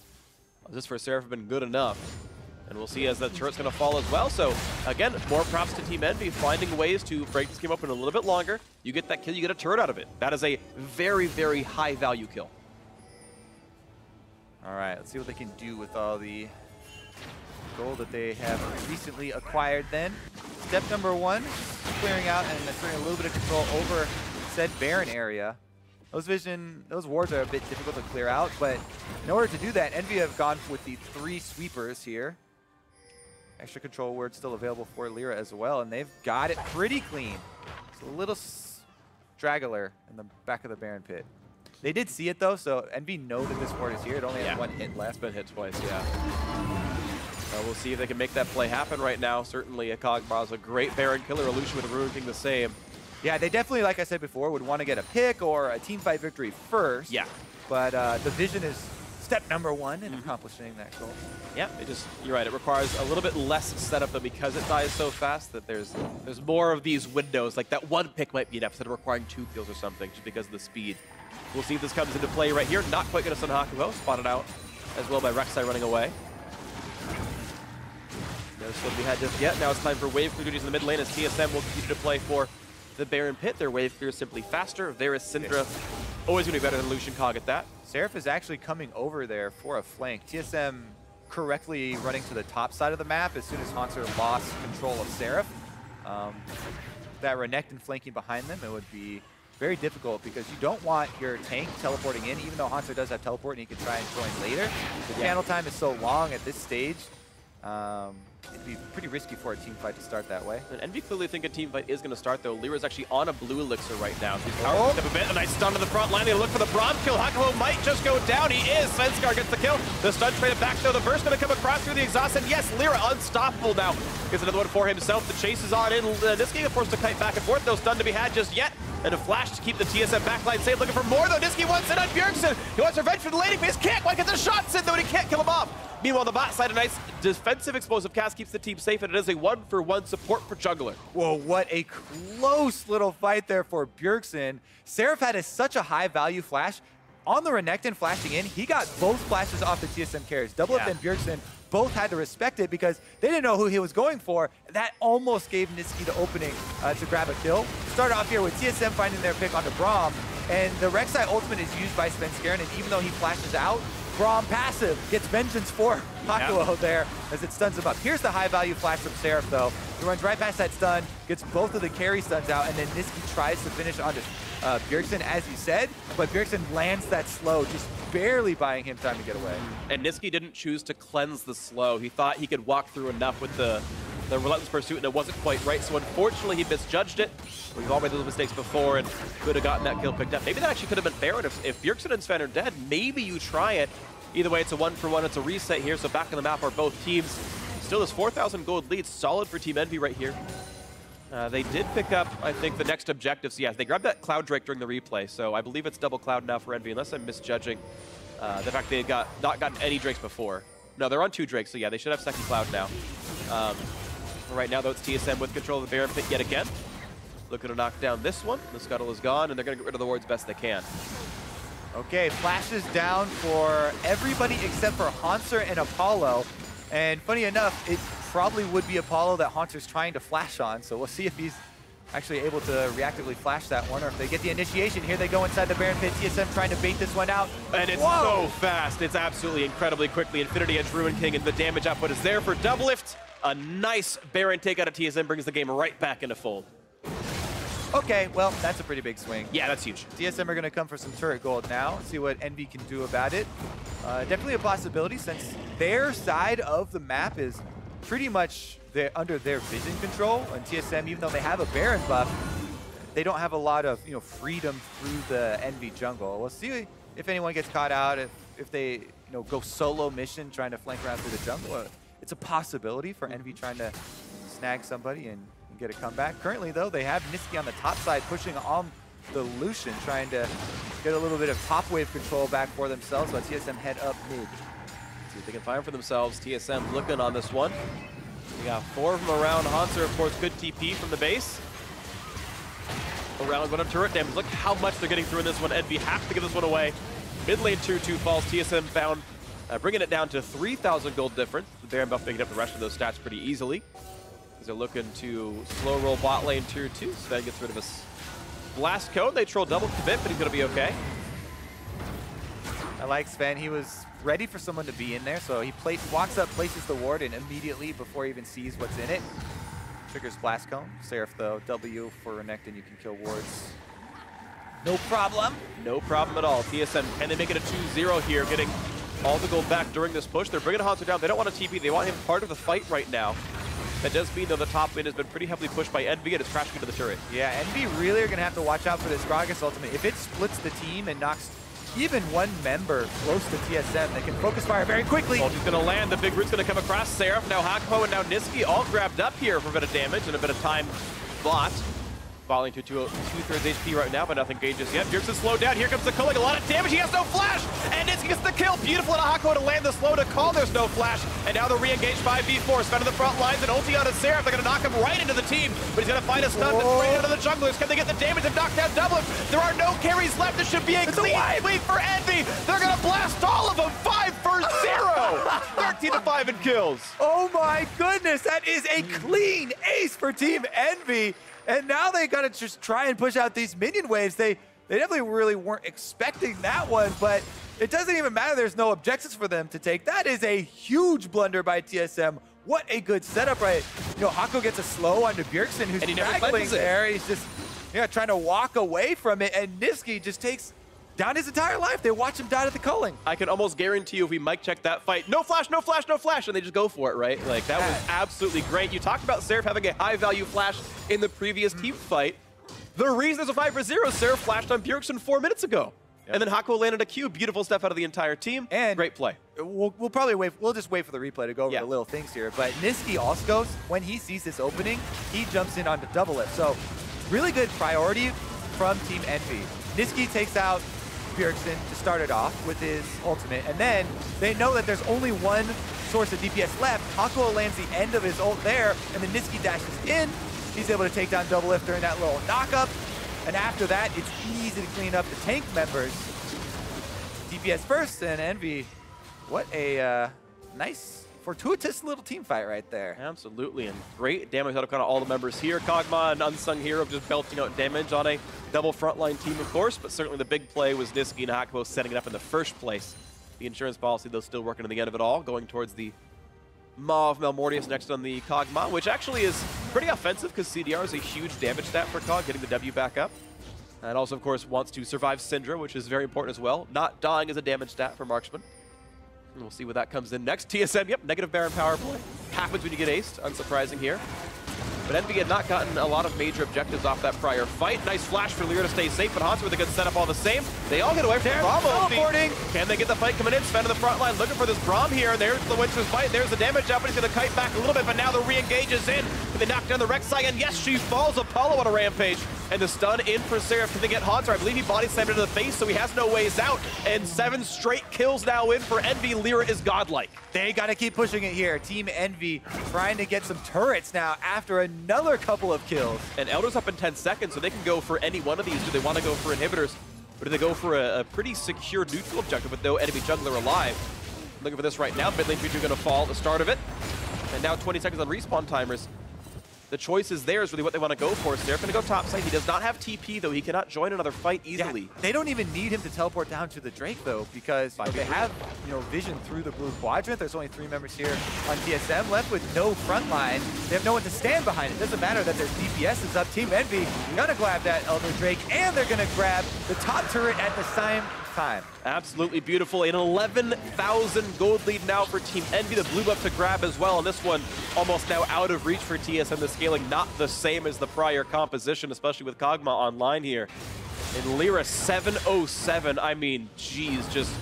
This for Seraph have been good enough. And we'll see as the turret's going to fall as well. So, again, more props to Team Envy, finding ways to break this game open a little bit longer. You get that kill, you get a turret out of it. That is a very, very high-value kill. All right, let's see what they can do with all the gold that they have recently acquired then. Step number 1, clearing out and asserting a little bit of control over said Baron area. Those wards are a bit difficult to clear out, but in order to do that, Envy have gone with the 3 sweepers here. Extra control ward still available for LirA as well, and they've got it pretty clean. It's a little straggler in the back of the Baron pit. They did see it though, so Envy know that this ward is here. It only has 1 hit left. It's been hit twice, yeah. We'll see if they can make that play happen right now. Certainly a Kog'Maw is a great Baron killer. Lucian with Ruin King the same. Yeah, they definitely, like I said before, would want to get a pick or a team fight victory first. Yeah. But the vision is step number 1 in accomplishing that goal. Yeah, you're right. It requires a little bit less setup, though, because it dies so fast that there's more of these windows. Like that 1 pick might be enough instead of requiring 2 kills or something, just because of the speed. We'll see if this comes into play right here. Not quite going to stun Hakuho. Spotted out as well by Rek'Sai running away. No still to be had just yet. Now it's time for wave clear duties in the mid lane as TSM will continue to play for the Baron pit. Their wave clear is simply faster. Varus, Syndra, always going to be better than Lucian Kog at that. Seraph is actually coming over there for a flank. TSM correctly running to the top side of the map as soon as Hauntzer lost control of Seraph. That Renekton flanking behind them, it would be very difficult because you don't want your tank teleporting in, even though Hauntzer does have teleport and he can try and join later. The channel time is so long at this stage. It'd be pretty risky for a team fight to start that way. And Envy clearly think a team fight is going to start, though. LirA's actually on a blue elixir right now. So he's powered up a bit. A nice stun to the front line. They look for the Braum kill. Hakuho might just go down. He is. Svenskeren gets the kill. The stun traded back, though. The burst going to come across through the exhaust. And yes, LirA unstoppable now. Gets another one for himself. The chase is on in. Nisqy forced to kite back and forth. No stun to be had just yet. And a flash to keep the TSM backline safe. Looking for more though. Nisqy wants it on Bjergsen. He wants revenge for the laning phase. Can't quite get the shots in though, and he can't kill him off. Meanwhile, on the bot side, a nice defensive explosive cast keeps the team safe, and it is a 1-for-1 support for jungler. Whoa, what a close little fight there for Bjergsen. Seraph had such a high value flash. On the Renekton flashing in, he got both flashes off the TSM carries. Doublelift and Bjergsen both had to respect it because they didn't know who he was going for. That almost gave Nisqy the opening to grab a kill. Start off here with TSM finding their pick onto Braum, and the Rek'Sai ultimate is used by Svenskeren, and even though he flashes out, Braum passive gets vengeance for Hakuho there as it stuns him up. Here's the high value flash from Seraph though. He runs right past that stun, gets both of the carry stuns out, and then Nisqy tries to finish onto Bjergsen as you said, but Bjergsen lands that slow, just barely buying him time to get away. And Nisqy didn't choose to cleanse the slow. He thought he could walk through enough with the Relentless Pursuit, and it wasn't quite right, so unfortunately he misjudged it. We've all made those mistakes before and could have gotten that kill picked up. Maybe that actually could have been Baron. If Bjergsen and Sven are dead, maybe you try it. Either way, it's a 1-for-1, it's a reset here, so back on the map are both teams. Still this 4,000 gold lead, solid for Team Envy right here. They did pick up, I think, the next objectives. Yeah, they grabbed that Cloud Drake during the replay, so I believe it's double Cloud now for Envy, unless I'm misjudging the fact they had not gotten any Drakes before. No, they're on 2 Drakes, so yeah, they should have second Cloud now. Right now, though, it's TSM with control of the Baron pit yet again. Looking to knock down this one. The Scuttle is gone, and they're going to get rid of the wards best they can. Okay, flashes down for everybody except for Hauntzer and Apollo. And funny enough, it probably would be Apollo that Hauntzer's trying to flash on, so we'll see if he's actually able to reactively flash that one, or if they get the initiation. Here they go inside the Baron pit. TSM trying to bait this one out. And it's so fast. It's absolutely incredibly quickly. Infinity Edge Ruin King, and the damage output is there for Doublelift. A nice Baron take out of TSM brings the game right back into fold. Okay, well, that's a pretty big swing. Yeah, that's huge. TSM are going to come for some turret gold now, see what Envy can do about it. Definitely a possibility since their side of the map is pretty much under their vision control. And TSM, even though they have a Baron buff, they don't have a lot of freedom through the Envy jungle. We'll see if anyone gets caught out, if they go solo mission trying to flank around through the jungle. It's a possibility for Envy trying to snag somebody and get a comeback. Currently, though, they have Nisqy on the top side pushing on the Lucian, trying to get a little bit of top wave control back for themselves, while TSM head up mid. See if they can find for themselves. TSM looking on this one. We got 4 from around. Hauntzer, of course, good TP from the base. Around 1 of turret damage. Look how much they're getting through in this one. Envy have to give this one away. Mid lane 2-2 falls. TSM found, bringing it down to 3,000 gold difference. The Baron buff picking up the rest of those stats pretty easily. They're looking to slow roll bot lane tier 2. Sven gets rid of his blast code. They troll double commit, but he's going to be okay. I like Sven. He was ready for someone to be in there, so he walks up, places the ward, and immediately, before he even sees what's in it, triggers blast cone. Seraph, though, W for Renekton, you can kill wards. No problem. No problem at all. TSM, can they make it a 2-0 here, getting all the gold back during this push? They're bringing Hauntzer down. They don't want a TP. They want him part of the fight right now. That does mean, though, the top lane has been pretty heavily pushed by Envy, and it's crashing into the turret. Yeah, Envy really are going to have to watch out for this Gragas ultimate. If it splits the team and knocks even one member close to TSM, they can focus fire very quickly. Well, he's going to land. The big root's going to come across. Seraph, now Hakuho, and now Nisqy all grabbed up here for a bit of damage and a bit of time bought. Falling to 2/3 HP right now, but nothing engages yet. Bjergsen slowed down. Here comes the culling. A lot of damage. He has no flash. And Nisqy gets the kill. Beautiful to Hakuho to land the slow to call. There's no flash. And now they're re-engaged by Biofrost. Sven to the front lines and ulti on Seraph. They're going to knock him right into the team. But he's going to find a stun that's right into the junglers. Can they get the damage and knock down Doublelift? There are no carries left. This should be a clean sweep for Envy. They're going to blast all of them. 5 for 0. 13-5 in kills. Oh my goodness. That is a clean ace for Team Envy. And now they gotta just try and push out these minion waves. They definitely really weren't expecting that one, but it doesn't even matter. There's no objectives for them to take. That is a huge blunder by TSM. What a good setup, right? Hakuho gets a slow onto Bjergsen, who's straggling there. He's just trying to walk away from it, and Nisqy just takes down his entire life. They watch him die to the culling. I can almost guarantee you if we mic check that fight, no flash, no flash, no flash, and they just go for it, right? Like, that was absolutely great. You talked about Seraph having a high-value flash in the previous team fight. The reason there's a 5 for 0, Seraph flashed on Bjergsen 4 minutes ago. Yep. And then Hakuho landed a Q. Beautiful stuff out of the entire team. And great play. We'll probably wait. We'll just wait for the replay to go over the little things here. But Nisqy also, when he sees this opening, he jumps in onto Doublelift. So really good priority from Team Envy. Nisqy takes out Bjergsen to start it off with his ultimate, and then they know that there's only one source of DPS left. Hakuho lands the end of his ult there, and then Nisqy dashes in. He's able to take down Doublelift during that little knock-up, and after that, it's easy to clean up the tank members. DPS first, and Envy, what a nice, fortuitous little team fight right there. Absolutely, and great damage out of kind of all the members here. Kog'Maw, an unsung hero, just belting out damage on a double frontline team, of course, but certainly the big play was Nisqy and Hakuho setting it up in the first place. The insurance policy, though, still working to the end of it all, going towards the Maw of Malmortius next on the Kog'Maw, which actually is pretty offensive because CDR is a huge damage stat for Kog, getting the W back up. And also, of course, wants to survive Syndra, which is very important as well. Not dying is a damage stat for Marksman. And we'll see what that comes in next. TSM, yep, negative Baron power play. Happens when you get aced, unsurprising here. But Envy had not gotten a lot of major objectives off that prior fight. Nice flash for LirA to stay safe, but Hauntzer with a good setup all the same. They all get away from Braum. Teleporting. Can they get the fight coming in? Sven to the front line, looking for this Braum here. There's the Winter's Bite. There's the damage up, but he's going to kite back a little bit, but now the re-engage is in. They knock down the Rek'Sai, and yes, she falls. Apollo on a rampage. And the stun in for Seraph. Can they get Haunter? I believe he body slammed into the face, so he has no ways out. And 7 straight kills now in for Envy. LirA is godlike. They got to keep pushing it here. Team Envy trying to get some turrets now after another couple of kills. And Elder's up in 10 seconds, so they can go for any one of these. Do they want to go for inhibitors? Or do they go for a pretty secure neutral objective with no enemy jungler alive? Looking for this right now. Mid lane 3-2 going to fall at the start of it. And now 20 seconds on respawn timers. The choice is theirs, really what they want to go for. Seraph going to go top side. He does not have TP, though. He cannot join another fight easily. Yeah, they don't even need him to teleport down to the Drake, though, because they have vision through the blue quadrant. There's only 3 members here on TSM left with no front line. They have no one to stand behind. It doesn't matter that their DPS is up. Team Envy going to grab that Elder Drake, and they're going to grab the top turret at the same time. Absolutely beautiful. An 11,000 gold lead now for Team Envy. The blue buff to grab as well, and this one almost now out of reach for TSM. The scaling not the same as the prior composition, especially with Kog'Maw online here. And LirA 707, I mean, geez, just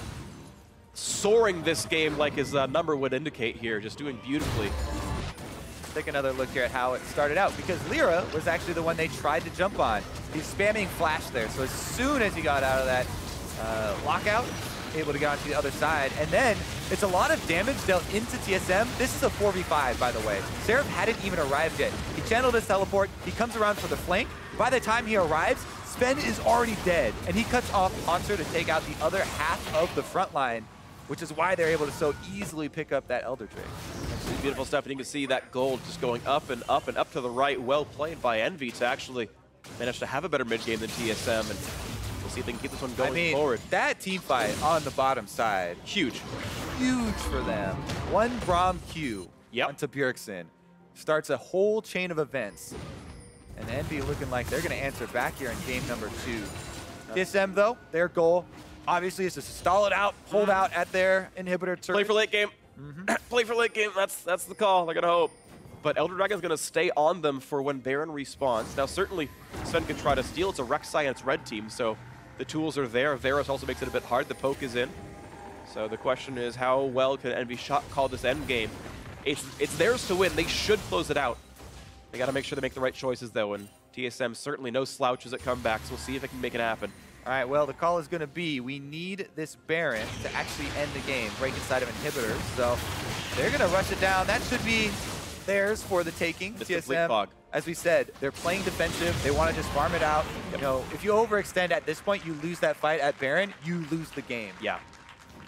soaring this game like his number would indicate here, just doing beautifully. Take another look here at how it started out, because LirA was actually the one they tried to jump on. He's spamming flash there, so as soon as he got out of that lockout, able to get onto the other side, and then it's a lot of damage dealt into TSM. This is a 4v5, by the way. Seraph hadn't even arrived yet. He channeled his teleport, he comes around for the flank. By the time he arrives, Sven is already dead, and he cuts off Hauntzer to take out the other half of the front line, which is why they're able to so easily pick up that Elder Drake. Absolutely beautiful stuff, and you can see that gold just going up and up and up to the right. Well played by Envy to actually manage to have a better mid game than TSM, and we'll see if they can keep this one going forward. That team fight on the bottom side, huge. Huge for them. One Braum Q onto Bjergsen starts a whole chain of events. And Envy looking like they're going to answer back here in game number 2. TSM, though, their goal obviously is to stall it out, hold out at their inhibitor turret. Play for late game. Play for late game. That's the call. They're going to hope. But Elder Dragon's going to stay on them for when Baron respawns. Now, certainly, Sven can try to steal. It's a Rek'Sai and it's red team, so the tools are there. Varus also makes it a bit hard. The poke is in. So the question is, how well can Envy shot call this end game? It's theirs to win. They should close it out. They got to make sure they make the right choices, though, and TSM certainly no slouches at comebacks. We'll see if they can make it happen. All right, well, the call is going to be, we need this Baron to actually end the game, break inside of inhibitors. So they're going to rush it down. That should be theirs for the taking. TSM, as we said, they're playing defensive. They want to just farm it out. You know, if you overextend at this point, you lose that fight at Baron, you lose the game. Yeah.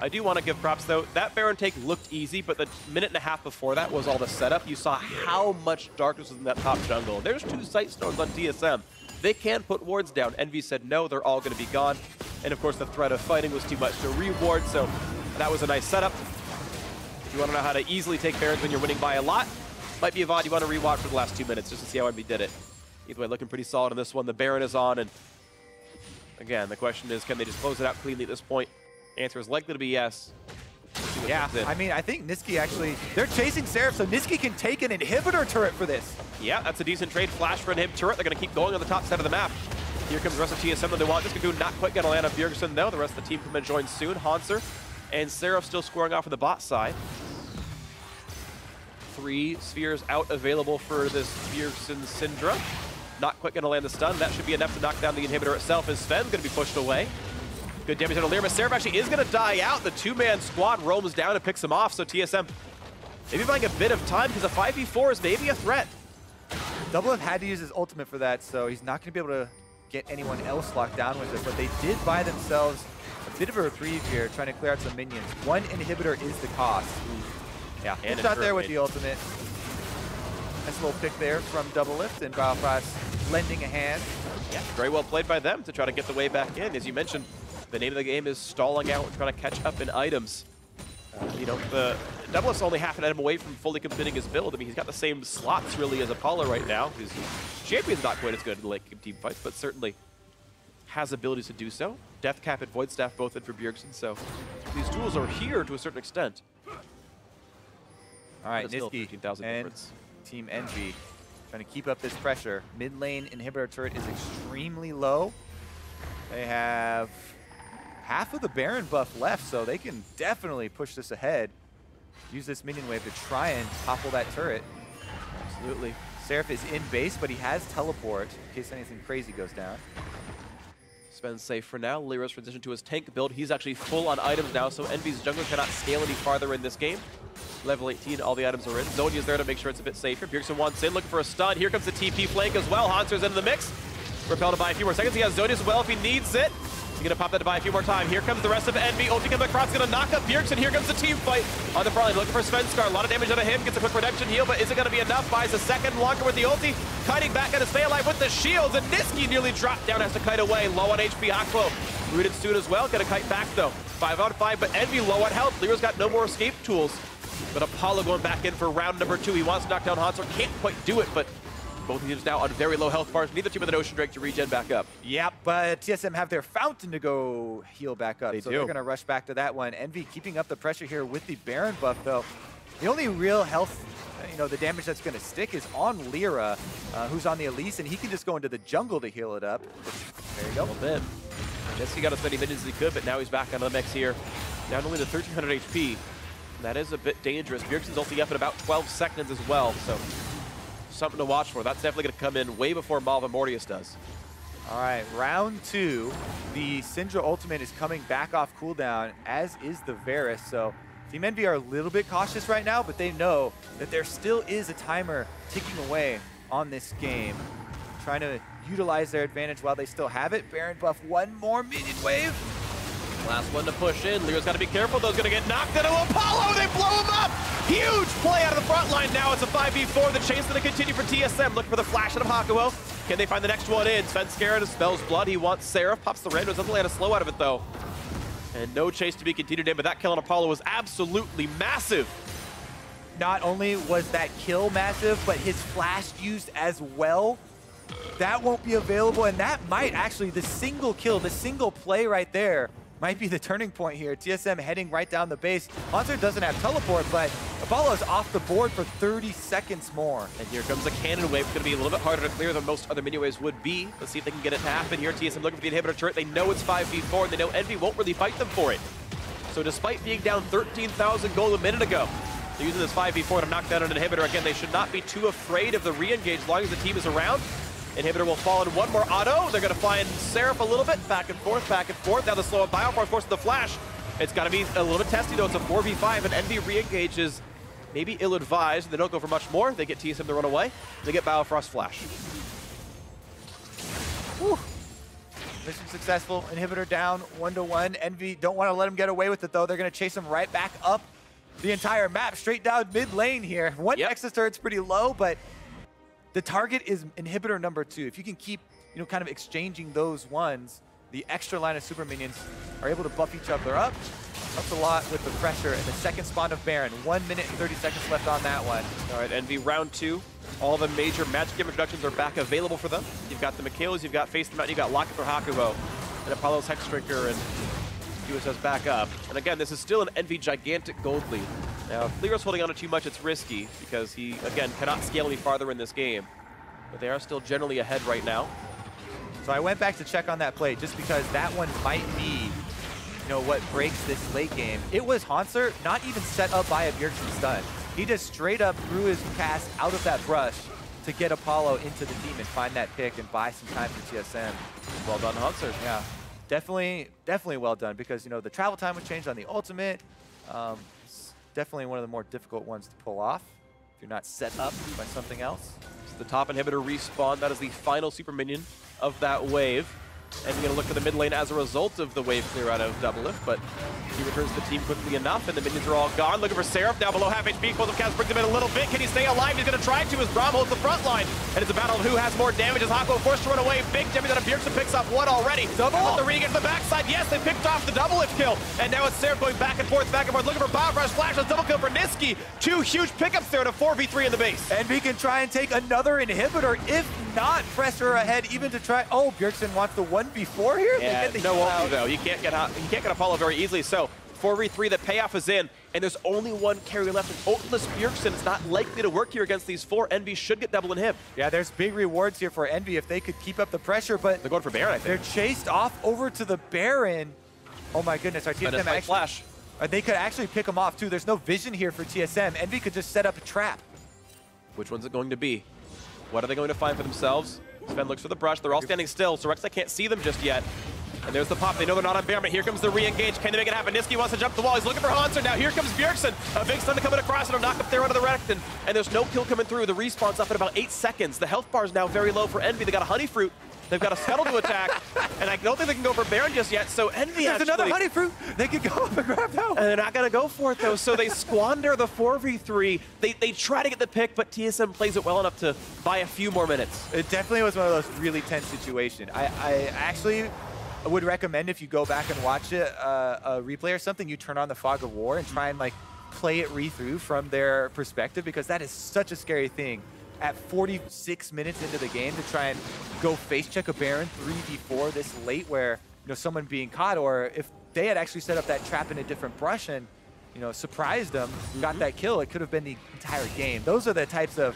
I do want to give props, though. That Baron take looked easy, but the minute and a half before that was all the setup. You saw how much darkness was in that top jungle. There's 2 sight stones on TSM. They can put wards down. Envy said no, they're all going to be gone. And of course, the threat of fighting was too much to reward, so that was a nice setup. If you want to know how to easily take Barons when you're winning by a lot, might be a VOD you want to rewatch for the last 2 minutes just to see how Envy did it. Either way, looking pretty solid on this one. The Baron is on, and again, the question is, can they just close it out cleanly at this point? Answer is likely to be yes. Yeah, I mean, I think Nisqy actually, they're chasing Seraph, so Nisqy can take an inhibitor turret for this. Yeah, that's a decent trade. Flash for an inhib turret. They're going to keep going on the top side of the map. Here comes the rest of TSM that they want. Nisqy do not quite get a land on Bjergsen, though. The rest of the team come and join soon. Hauntzer and Seraph still scoring off on the bot side. 3 spheres out available for this Bjergsen Syndra. not quite going to land the stun. That should be enough to knock down the inhibitor itself, as Sven's going to be pushed away. Good damage on LirA, but Seraph actually is going to die out. The two-man squad roams down and picks him off, so TSM maybe buying a bit of time because a 5v4 is maybe a threat. Doublelift had to use his ultimate for that, so he's not going to be able to get anyone else locked down with it, but they did buy themselves a bit of a reprieve here, trying to clear out some minions. One inhibitor is the cost. Yeah, good shot there with the ultimate. Nice little pick there from Doublelift, and Biofrost lending a hand. Yeah, very well played by them to try to get the way back in. As you mentioned, the name of the game is stalling out and trying to catch up in items. You know, the Doublelift's only half an item away from fully completing his build. I mean, he's got the same slots really as Apollo right now. His champion's not quite as good in late game team fights, but certainly has abilities to do so. Death Cap and Void Staff both in for Bjergsen, so these tools are here to a certain extent. All right, Nisqy and Team Envy trying to keep up this pressure. Mid lane inhibitor turret is extremely low. They have half of the Baron buff left, so they can definitely push this ahead. Use this minion wave to try and topple that turret. Absolutely. Seraph is in base, but he has teleport in case anything crazy goes down. Sven's safe for now. LirA's transitioned to his tank build. He's actually full on items now, so Envy's jungler cannot scale any farther in this game. Level 18, all the items are in. Zhonya's there to make sure it's a bit safer. Bjergsen wants in, looking for a stun. Here comes the TP flank as well. Hauntzer's in the mix. Repel to buy a few more seconds. He has Zhonya as well if he needs it. He's gonna pop that to buy a few more time. Here comes the rest of Envy. Ulti comes across, gonna knock up Bjergsen. Here comes the team fight on the front line. Looking for Svenskeren. A lot of damage out of him. Gets a quick redemption heal, but is it gonna be enough? Buys a second longer with the ulti. Kiting back at his stay alive with the shields, and Nisqy nearly dropped down, has to kite away. Low on HP. Hakuho rooted soon as well. Gonna kite back though. 5 out of 5, but Envy low on health. LirA's got no more escape tools. But Apollo going back in for round number 2. He wants to knock down Hauntzer. Can't quite do it, but both teams now on very low health bars. Neither team with an Ocean Drake to regen back up. Yep, but TSM have their fountain to go heal back up. They so do. They're going to rush back to that one. Envy keeping up the pressure here with the Baron buff, though. The only real health, the damage that's going to stick is on LirA, who's on the Elise, and he can just go into the jungle to heal it up. There you go. A little bit. I guess he got as many minions as he could, but now he's back onto the mix here. Down only to 1,300 HP. That is a bit dangerous. Bjergsen's ulti up in about 12 seconds as well, so something to watch for. That's definitely going to come in way before Malva Mortius does. All right, round 2. The Syndra ultimate is coming back off cooldown, as is the Varus. So Team Envy are a little bit cautious right now, but they know that there still is a timer ticking away on this game. Trying to utilize their advantage while they still have it. Baron buff, one more minion wave. Last one to push in. LirA's got to be careful, though. He's going to get knocked into Apollo. They blow him up. Huge play out of the front line. Now it's a 5v4. The chase going to continue for TSM. Looking for the flash out of Hakuho. Can they find the next one in? Svenskeren smells blood. He wants Seraph. Pops the randos. Doesn't land a slow out of it, though. And no chase to be continued in, but that kill on Apollo was absolutely massive. Not only was that kill massive, but his flash used as well. That won't be available, and that might actually, the single kill, the single play right there, might be the turning point here. TSM heading right down the base. Hauntzer doesn't have teleport, but Apollo's off the board for 30 seconds more. And here comes a cannon wave. It's going to be a little bit harder to clear than most other mini waves would be. Let's see if they can get it to happen here. TSM looking for the inhibitor turret. They know it's 5v4, and they know Envy won't really fight them for it. So despite being down 13,000 gold a minute ago, they're using this 5v4 to knock down an inhibitor. Again, they should not be too afraid of the re-engage as long as the team is around. Inhibitor will fall in one more auto. They're going to find Seraph a little bit. Back and forth, back and forth. Now the slow up Biofrost forces the flash. It's got to be a little bit testy, though. It's a 4v5, and Envy re-engages maybe ill-advised. They don't go for much more. They get TSM to run away. They get Biofrost flash. Whew. Mission successful. Inhibitor down 1-1. Envy don't want to let him get away with it, though. They're going to chase him right back up the entire map, straight down mid lane here. One Nexus turret's pretty low, but the target is inhibitor number 2. If you can keep, kind of exchanging those ones, the extra line of super minions are able to buff each other up. Helps a lot with the pressure. And the second spawn of Baron. 1 minute and 30 seconds left on that one. All right, Envy round 2. All the major magic introductions are back available for them. You've got the Mikhails, you've got Face the Mountain, you've got Locket for Hakuho, and Apollo's Hexdrinker, and QSS back up. And again, this is still an Envy gigantic gold lead. Now, if LirA's holding on to too much, it's risky, because he, again, cannot scale any farther in this game. But they are still generally ahead right now. So I went back to check on that play, just because that one might be, what breaks this late game. It was Hauntzer, not even set up by a Bjergsen stun. He just straight up threw his cast out of that brush, to get Apollo into the team and find that pick and buy some time for TSM. Well done, Hauntzer. Yeah, definitely well done, because, you know, the travel time was changed on the ultimate. It's definitely one of the more difficult ones to pull off if you're not set up by something else. It's the top inhibitor respawn. That is the final super minion of that wave. And you're going to look for the mid lane as a result of the wave clear out of Doublelift, but he returns to the team quickly enough, and the minions are all gone. Looking for Seraph down below half HP. Close up cast brings him in a little bit. Can he stay alive? He's going to try to as Braum holds the front line. And it's a battle of who has more damage as Hakuho forced to run away. Big damage out of Bjergsen picks up one already. Double! The reading to the backside. Yes, they picked off the Doublelift kill. And now it's Seraph going back and forth, looking for Biofrost. Flashes, double kill for Nisqy. 2 huge pickups there to 4v3 in the base. And we can try and take another inhibitor, if not press her ahead, even to try. Oh, Bjergsen wants the 1v4 here? Yeah, no ult though. You can't get Apollo very easily. So 4v3, the payoff is in, and there's only one carry left. And ultless Bjergsen is not likely to work here against these 4. Envy should get double inhib. Yeah, there's big rewards here for Envy if they could keep up the pressure, but they're going for Baron, I think. They're chased off over to the Baron. Oh my goodness, our TSM actually flash. They could actually pick him off too. There's no vision here for TSM. Envy could just set up a trap. Which one's it going to be? What are they going to find for themselves? Sven looks for the brush. They're all standing still, so Rek'Sai can't see them just yet. And there's the pop. They know they're not on Baron, but here comes the re-engage. Can they make it happen? Nisqy wants to jump the wall. He's looking for Hauntzer. Now here comes Bjergsen. A big stun coming across, and a knock up there onto the Renekton. And there's no kill coming through. The respawn's up in about 8 seconds. The health bar is now very low for Envy. They got a honey fruit. They've got a scuttle to attack, and I don't think they can go for Baron just yet, so Envy There's another honey fruit. They could go up and grab that one. And they're not going to go for it, though, so they squander the 4v3. They try to get the pick, but TSM plays it well enough to buy a few more minutes. It definitely was one of those really tense situations. I actually would recommend, if you go back and watch it, a replay or something, you turn on the Fog of War and try and like play it re-through from their perspective, because that is such a scary thing. At 46 minutes into the game to try and go face check a Baron 3v4 this late, where, you know, someone being caught, or if they had actually set up that trap in a different brush and, you know, surprised them, got that kill, it could have been the entire game. Those are the types of,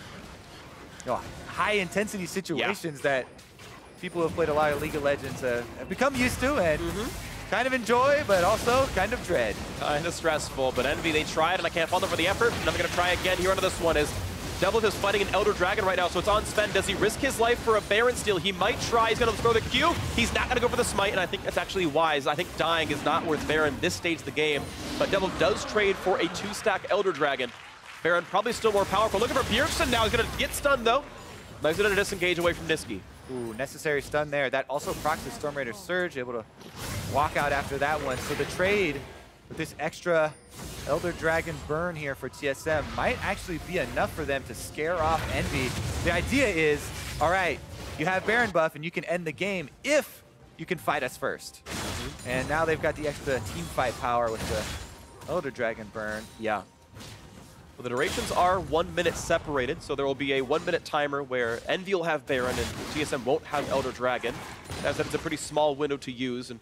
you know, high intensity situations that people who have played a lot of League of Legends have become used to and kind of enjoy, but also kind of dread. Kind of stressful, but Envy, they tried, and I can't fault them for the effort. And I'm going to try again here onto this one. Is Doublelift is fighting an Elder Dragon right now, so it's on Sven. Does he risk his life for a Baron steal? He might try. He's going to throw the Q. He's not going to go for the smite, and I think that's actually wise. I think dying is not worth Baron this stage of the game, but Doublelift does trade for a 2-stack Elder Dragon. Baron probably still more powerful. Looking for Bjergsen now. He's going to get stunned, though. Now he's going to disengage away from Nisqy. Ooh, necessary stun there. That also procs the Storm Raider Surge, able to walk out after that one. So the trade with this extra Elder Dragon burn here for TSM might actually be enough for them to scare off Envy. The idea is, all right, you have Baron buff and you can end the game if you can fight us first. And now they've got the extra team fight power with the Elder Dragon burn. Yeah. Well, the durations are 1 minute separated, so there will be a 1-minute timer where Envy will have Baron and TSM won't have Elder Dragon. That said, it's a pretty small window to use, and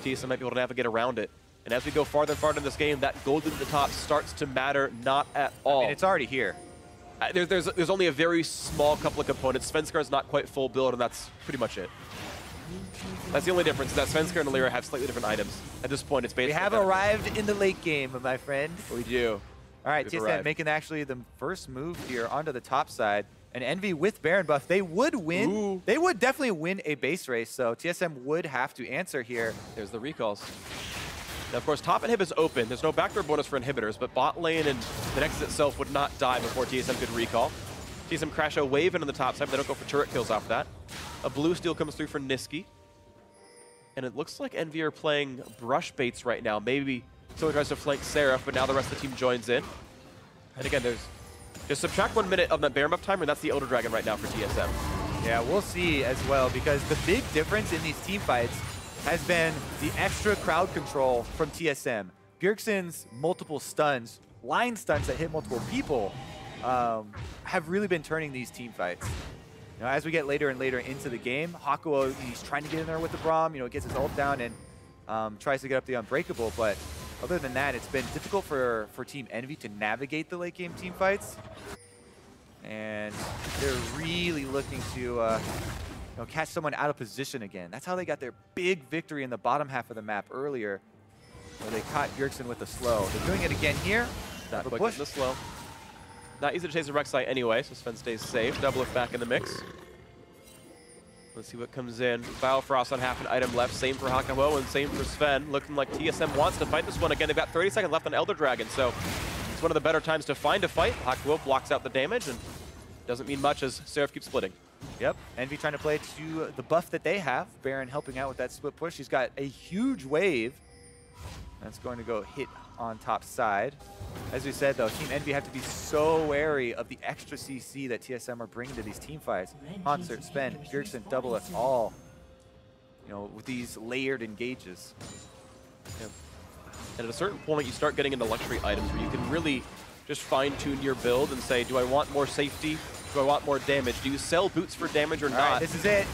TSM might be able to navigate around it. And as we go farther and farther in this game, that gold at the top starts to matter not at all. I mean, it's already here. There's only a very small couple of components. Svenskeren is not quite full build, and that's pretty much it. That's the only difference, is that Svenskeren and LirA have slightly different items. At this point, it's basically... We have arrived in the late game, my friend. We do. All right, TSM making actually the first move here onto the top side. And Envy with Baron buff, they would win. Ooh. They would definitely win a base race, so TSM would have to answer here. There's the recalls. Now, of course, top inhib is open. There's no backdoor bonus for inhibitors, but bot lane and the Nexus itself would not die before TSM could recall. TSM crash a wave into the top side, but they don't go for turret kills off that. A blue steal comes through for Nisqy. And it looks like Envy are playing brush baits right now. Maybe someone tries to flank Seraph, but now the rest of the team joins in. And again, just subtract 1 minute of that Baron buff timer, and that's the Elder Dragon right now for TSM. Yeah, we'll see as well, because the big difference in these team fights has been the extra crowd control from TSM. Bjergsen's multiple stuns, line stuns that hit multiple people, have really been turning these team fights. You know, as we get later and later into the game, Hakuho, he's trying to get in there with the Braum, you know, gets his ult down and tries to get up the Unbreakable, but other than that, it's been difficult for Team Envy to navigate the late game team fights. And they're really looking to you know, catch someone out of position again. That's how they got their big victory in the bottom half of the map earlier, where they caught Bjergsen with the slow. They're doing it again here. Not For quick push. the slow. Not easy to chase a Rek'Sai anyway, so Sven stays safe. Doublelift back in the mix. Let's see what comes in. Biofrost on half an item left. Same for Hakuho and same for Sven. Looking like TSM wants to fight this one again. They've got 30 seconds left on Elder Dragon, so it's one of the better times to find a fight. Hakuho blocks out the damage and doesn't mean much as Seraph keeps splitting. Yep, Envy trying to play to the buff that they have. Baron helping out with that split push. He's got a huge wave. That's going to go hit on top side. As we said, though, Team Envy have to be so wary of the extra CC that TSM are bringing to these team fights. Hauntzer, Sven, Bjergsen, Doublelift, all, with these layered engages. Yeah. And at a certain point, you start getting into luxury items where you can really just fine-tune your build and say, do I want more safety? Do I want more damage? Do you sell boots for damage or not? Right, this is it.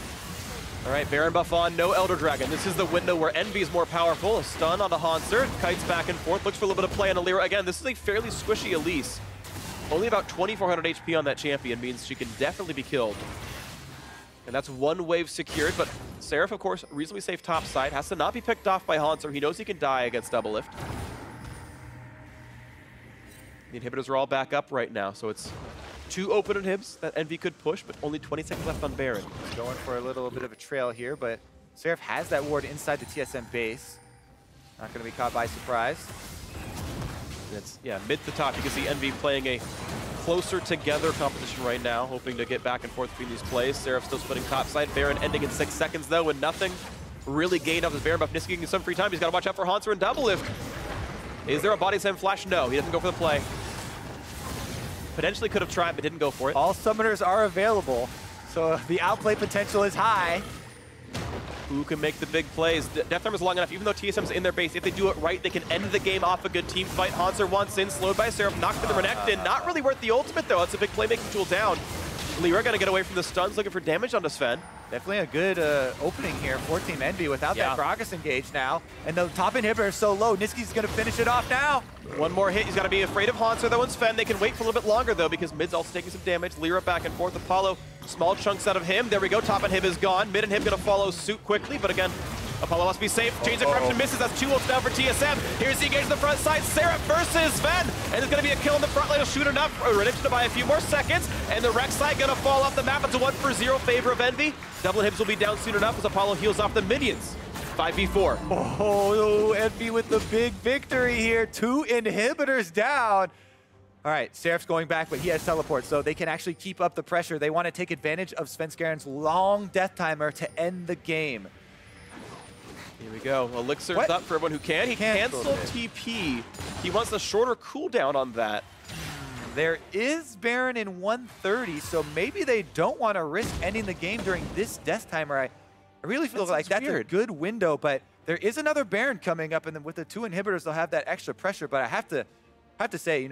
All right, Baron buff on, no Elder Dragon. This is the window where Envy is more powerful. A stun on the Hauntzer, kites back and forth, looks for a little bit of play on LirA. Again, this is a fairly squishy Elise. Only about 2,400 HP on that champion means she can definitely be killed. And that's one wave secured, but Seraph, of course, reasonably safe top side, has to not be picked off by Hauntzer. He knows he can die against Doublelift. The inhibitors are all back up right now, so it's 2 open inhibs that Envy could push, but only 20 seconds left on Baron. Going for a little bit of a trail here, but Seraph has that ward inside the TSM base. Not going to be caught by surprise. It's, yeah, mid to top. You can see Envy playing a closer together competition right now, hoping to get back and forth between these plays. Seraph still splitting top side. Baron ending in 6 seconds, though, and nothing really gained off his Baron buff. Nisqy getting some free time. He's got to watch out for Hauntzer and Doublelift. Is there a body slam flash? No, he doesn't go for the play. Potentially could have tried, but didn't go for it. All summoners are available, so the outplay potential is high. Who can make the big plays? Death time is long enough, even though TSM's in their base. If they do it right, they can end the game off a good team fight. Hauntzer wants in, slowed by Seraph, knocked for the Renekton. Not really worth the ultimate, though. That's a big playmaking tool down. LirA gonna get away from the stuns, looking for damage onto Sven. Definitely a good opening here for Team Envy without that Gragas engage now. And the top inhibitor is so low, Nisqy's gonna finish it off now. One more hit, he's gotta be afraid of Hauntzer though and Sven. They can wait for a little bit longer though because mid's also taking some damage. LirA back and forth, Apollo, small chunks out of him. There we go, top inhib is gone. Mid inhib gonna follow suit quickly, but again, Apollo must be safe. Change of corruption misses. That's 2 ults down for TSM. Here's the engage on the front side. Seraph versus Sven. And there's going to be a kill in the front line. He'll shoot enough. Renekton to buy a few more seconds. And the Rek'Sai going to fall off the map. It's a 1-for-0 favor of Envy. Double inhibs will be down soon enough as Apollo heals off the minions. 5v4. Oh, Envy with the big victory here. 2 inhibitors down. All right, Seraph's going back, but he has teleport, so they can actually keep up the pressure. They want to take advantage of Svenskeren's long death timer to end the game. Here we go. Elixir's up for everyone who can. He canceled TP. He wants a shorter cooldown on that. There is Baron in 130, so maybe they don't want to risk ending the game during this death timer. I really feel like that's a good window, but there is another Baron coming up, and then with the 2 inhibitors, they'll have that extra pressure. But I have to say,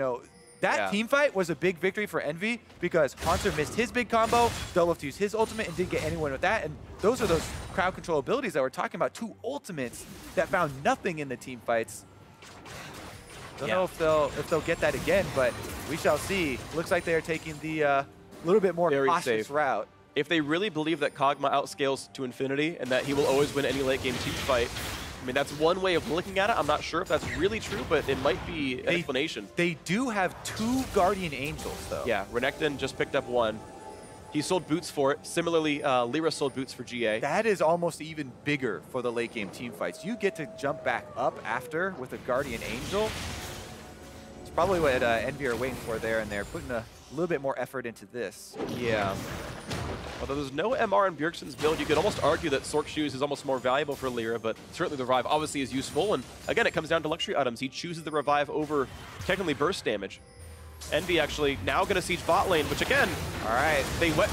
that team fight was a big victory for Envy because Hauntzer missed his big combo, Doublelift used his ultimate and didn't get anyone with that. And those are those crowd control abilities that we're talking about. 2 ultimates that found nothing in the team fights. Don't know if they'll get that again, but we shall see. Looks like they are taking the little bit more cautious route. If they really believe that Kog'Maw outscales to infinity and that he will always win any late game team fight, I mean, that's one way of looking at it. I'm not sure if that's really true, but it might be an explanation. They do have 2 Guardian Angels, though. Yeah, Renekton just picked up 1. He sold boots for it. Similarly, LirA sold boots for GA. That is almost even bigger for the late game team fights. You get to jump back up after with a Guardian Angel. It's probably what Envy are waiting for there, and they're putting a little bit more effort into this. Yeah. Although there's no MR in Bjergsen's build, you could almost argue that Sork Shoes is almost more valuable for LirA, but certainly the Revive obviously is useful. And again, it comes down to luxury items. He chooses the Revive over technically burst damage. Envy actually now going to siege bot lane, which again, all right, they went.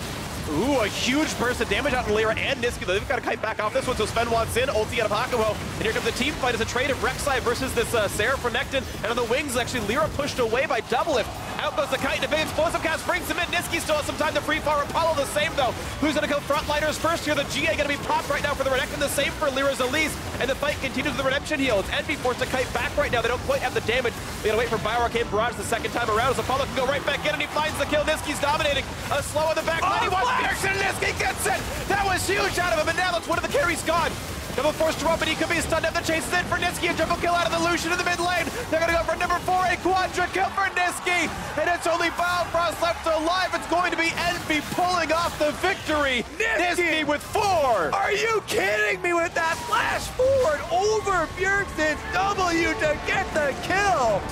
Ooh, a huge burst of damage out of LirA and Nisqy. They've got to kite back off this one, so Sven wants in, ulti out of Hakuho. And here comes the team fight as a trade of Rek'Sai versus this Seraph Renekton. And on the wings, actually, LirA pushed away by Doublelift. Out goes the kite, and a big explosive cast brings him in. Nisqy still has some time to free fire. Apollo the same, though. Who's going to kill frontliners first here? The GA going to be popped right now for the Renekton. The same for LirA's Elise. And the fight continues with the redemption heal. It's Envy forced to kite back right now. They don't quite have the damage. They got to wait for Bioarcane Barrage the second time around as Apollo can go right back in, and he finds the kill. Nisqy's dominating. A slow in the back line. He wants Bjergsen, and Nisqy gets it! That was huge out of him, and now that's one of the carries gone. Double forced to run, but he could be stunned up. The chase is in for Nisqy. A triple kill out of the Lucian in the mid lane. They're going to go for number 4, a quadra kill for Nisqy. And it's only Biofrost left alive. It's going to be Envy pulling off the victory. Nisqy with 4. Are you kidding me with that flash forward over Bjergsen's W to get the kill?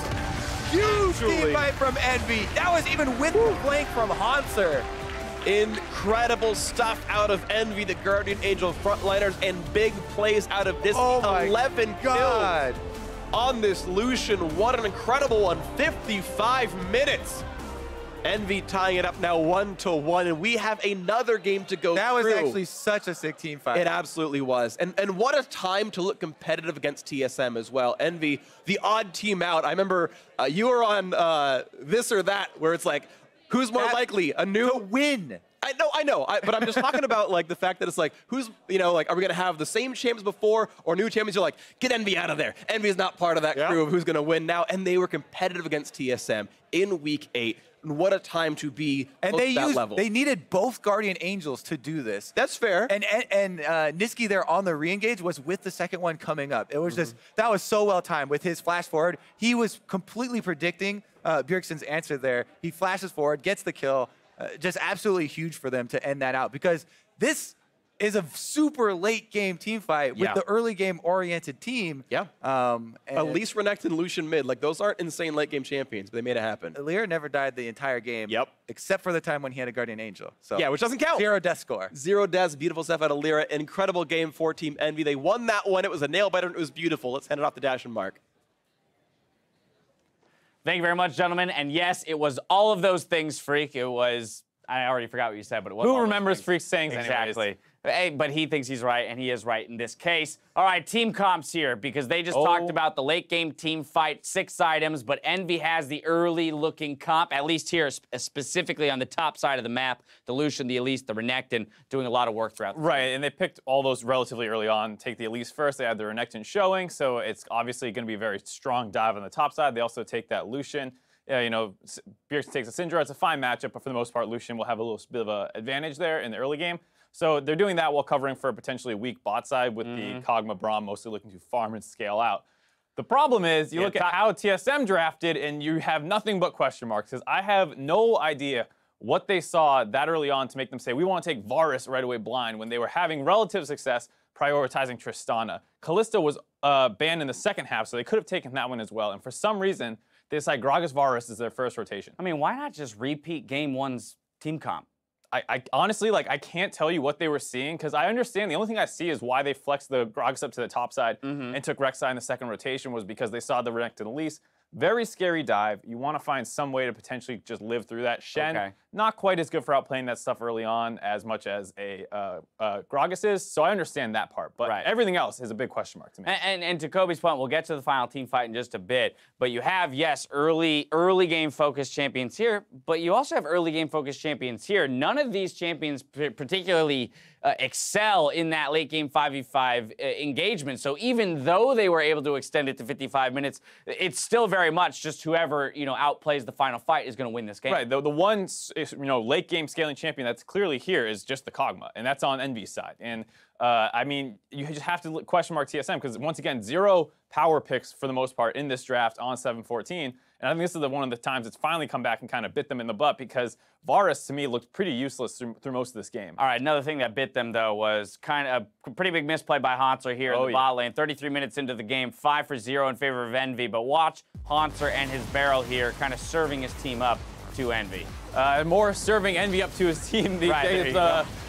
Huge team fight from Envy. That was even with the flank from Hauntzer. Incredible stuff out of Envy, the Guardian Angel frontliners, and big plays out of this. Oh my 11 God. kills on this Lucian. What an incredible one. 55 minutes. Envy tying it up now 1-1, and we have another game to go That was through. actually such a sick team fight. It absolutely was. And what a time to look competitive against TSM as well. Envy, the odd team out. I remember you were on this or that, where it's like, who's more likely? A new win. I know, but I'm just talking about like the fact that it's like, who's, you know, like, are we gonna have the same champions before or new champions? You're like, get Envy out of there. Envy is not part of that crew of who's gonna win now. And they were competitive against TSM in week 8. And what a time to be and they needed both Guardian Angels to do this. That's fair. And Nisqy there on the re-engage was with the second one coming up. It was just, that was so well timed with his flash forward. He was completely predicting Bjergsen's answer there. He flashes forward, gets the kill. Just absolutely huge for them to end that out, because this is a super late game team fight with the early game oriented team. Yeah. Elise, Renekton, Lucian mid. Like, those aren't insane late game champions, but they made it happen. LirA never died the entire game. Yep. Except for the time when he had a Guardian Angel. So yeah, which doesn't count. 0 death score. 0 deaths. Beautiful stuff out of LirA. Incredible game for Team Envy. They won that one. It was a nail biter and it was beautiful. Let's hand it off to Dash and Mark. Thank you very much, gentlemen. And yes, it was all of those things, Freak. It was, I already forgot what you said, but it was Who remembers Freak's sayings exactly. anyways? Hey, but he thinks he's right, and he is right in this case. All right, team comps here, because they just talked about the late game team fight, 6 items, but Envy has the early looking comp, at least here, specifically on the top side of the map. The Lucian, the Elise, the Renekton, doing a lot of work throughout the Right, and they picked all those relatively early on. Take the Elise first, they had the Renekton showing, so it's obviously going to be a very strong dive on the top side. They also take that Lucian. You know, Bjergsen takes a Syndra. It's a fine matchup, but for the most part, Lucian will have a little bit of an advantage there in the early game. So they're doing that while covering for a potentially weak bot side with the Kog'Maw Braum mostly looking to farm and scale out. The problem is, you look at how TSM drafted, and you have nothing but question marks, because I have no idea what they saw that early on to make them say, we want to take Varus right away blind, when they were having relative success prioritizing Tristana. Kalista was banned in the second half, so they could have taken that one as well. And for some reason, they decide Gragas Varus is their first rotation. I mean, why not just repeat game 1's team comp? I honestly, like, I can't tell you what they were seeing, because I understand the only thing I see is why they flexed the Gragas up to the top side and took Rek'Sai in the second rotation was because they saw the Renekton Elise. Very scary dive. You want to find some way to potentially just live through that. Shen, not quite as good for outplaying that stuff early on as much as a Gragas is, so I understand that part. But everything else is a big question mark to me. And to Kobe's point, we'll get to the final team fight in just a bit, but you have, yes, early game focused champions here, but you also have early game focused champions here. None of these champions particularly excel in that late game 5v5 engagement. So even though they were able to extend it to 55 minutes, it's still very much just whoever, you know, outplays the final fight is going to win this game. Right. The one, you know, late game scaling champion that's clearly here is just the Kog'Maw, and that's on Envy's side. And I mean, you just have to question mark TSM, because once again, 0 power picks for the most part in this draft on 7-14. And I think this is one of the times it's finally come back and kind of bit them in the butt, because Varus, to me, looked pretty useless through most of this game. All right, another thing that bit them, though, was kind of a pretty big misplay by Hauntzer here in the bot lane. 33 minutes into the game, 5 for 0 in favor of Envy. But watch Hauntzer and his barrel here kind of serving his team up to Envy. More serving Envy up to his team these days.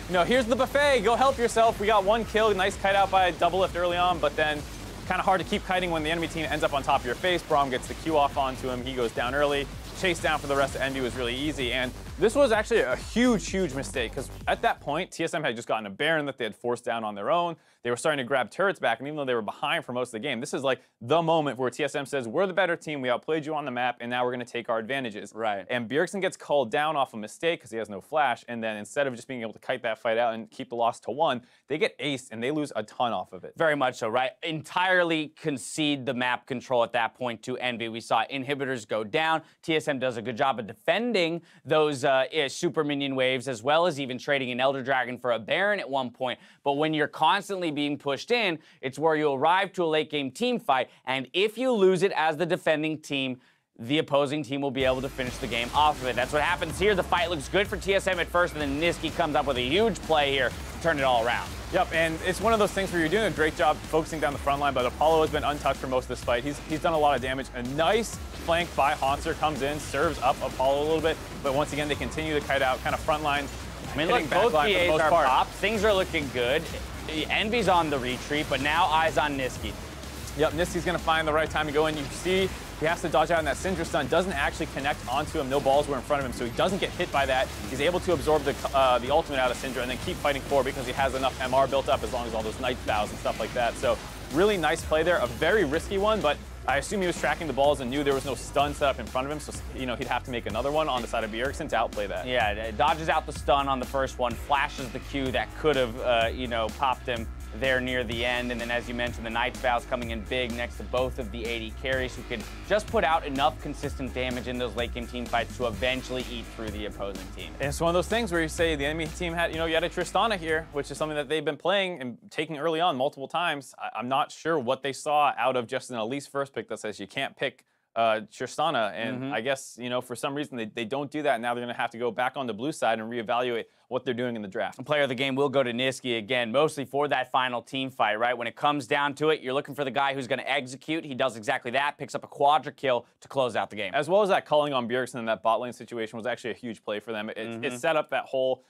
You know, here's the buffet. Go help yourself. We got 1 kill. Nice kite out by Doublelift early on, but then kind of hard to keep kiting when the enemy team ends up on top of your face. Braum gets the Q off onto him. He goes down early. Chase down for the rest of Envy was really easy. And this was actually a huge, huge mistake, because at that point, TSM had just gotten a Baron that they had forced down on their own. They were starting to grab turrets back, and even though they were behind for most of the game, this is like the moment where TSM says, we're the better team, we outplayed you on the map, and now we're going to take our advantages. Right. And Bjergsen gets called down off a mistake because he has no flash, and then instead of just being able to kite that fight out and keep the loss to 1, they get aced, and they lose a ton off of it. Very much so, right? Entirely concede the map control at that point to Envy. We saw inhibitors go down. TSM does a good job of defending those those super minion waves, as well as even trading an Elder Dragon for a Baron at one point. But when you're constantly being pushed in, it's where you arrive to a late game team fight, and if you lose it as the defending team, the opposing team will be able to finish the game off of it. That's what happens here. The fight looks good for TSM at first, and then Nisqy comes up with a huge play here to turn it all around. Yep, and it's one of those things where you're doing a great job focusing down the front line, but Apollo has been untouched for most of this fight. He's done a lot of damage. A nice flank by Hauntzer comes in, serves up Apollo a little bit, but once again, they continue to kite out kind of front line. I mean, look, both PAs are popped. Things are looking good. Envy's on the retreat, but now eyes on Nisqy. Yep, Nisqy's going to find the right time to go in. You see he has to dodge out, and that Syndra stun doesn't actually connect onto him. No balls were in front of him, so he doesn't get hit by that. He's able to absorb the ultimate out of Syndra and then keep fighting forward because he has enough MR built up as long as all those Night Vows and stuff like that. So really nice play there. A very risky one, but I assume he was tracking the balls and knew there was no stun set up in front of him, so he'd have to make another one on the side of Bjergsen to outplay that. Yeah, dodges out the stun on the first one, flashes the Q that could have, popped him there near the end. And then, as you mentioned, the Night Vows coming in big next to both of the AD carries who could just put out enough consistent damage in those late game team fights to eventually eat through the opposing team. And it's one of those things where you say the enemy team had, you had a Tristana here, which is something that they've been playing and taking early on multiple times. I'm not sure what they saw out of just an Elise first pick that says you can't pick Tristana, and I guess, for some reason they don't do that. Now they're going to have to go back on the blue side and reevaluate what they're doing in the draft. Player of the game will go to Nisqy again, mostly for that final team fight, right? When it comes down to it, you're looking for the guy who's going to execute. He does exactly that, picks up a quadra kill to close out the game. As well as that culling on Bjergsen in that bot lane situation was actually a huge play for them. It set up that whole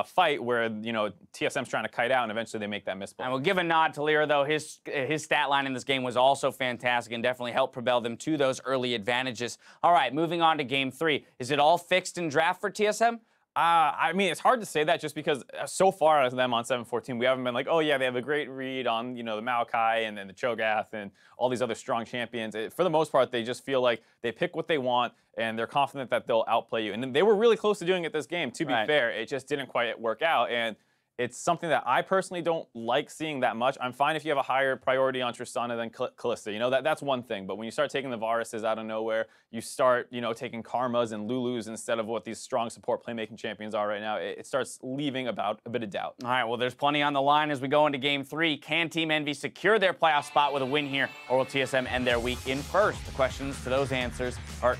fight where, TSM's trying to kite out and eventually they make that miss play. And we'll give a nod to LirA, though. His stat line in this game was also fantastic and definitely helped propel them to those early advantages. All right, moving on to game 3. Is it all fixed in draft for TSM? I mean, it's hard to say that just because so far as them on 7-14, we haven't been like, oh yeah, they have a great read on, the Maokai and then the Cho'Gath and all these other strong champions. For the most part, they just feel like they pick what they want and they're confident that they'll outplay you. And they were really close to doing it this game, to be fair. It just didn't quite work out. And it's something that I personally don't like seeing that much. I'm fine if you have a higher priority on Tristana than Kalista. That's one thing. But when you start taking the Varuses out of nowhere, you start, taking Karmas and Lulus instead of what these strong support playmaking champions are right now, it starts leaving about a bit of doubt. All right, well, there's plenty on the line as we go into game 3. Can Team Envy secure their playoff spot with a win here, or will TSM end their week in first? The questions to those answers are...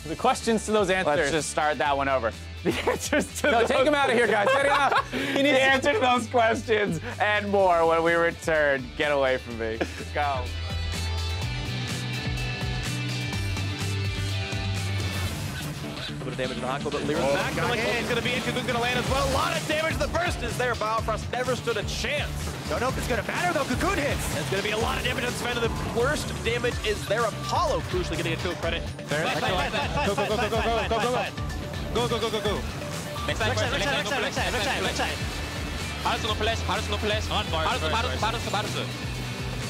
The questions to those answers. Let's just start that one over. The answers to those... take him out of here, guys. Get him out. You need the answer to those questions and more when we return. Get away from me. Let's go. A bit of damage to Hakuho, but LirA's back. It's going to be in. Cocoon's going to land as well. A lot of damage. The burst is there. Biofrost never stood a chance. Don't know if it's going to matter, though. Cocoon hits. It's going to be a lot of damage on Sven. The worst damage is there. Apollo crucially getting a kill credit. Go. Rek'Sai. Varus no flash. Varus.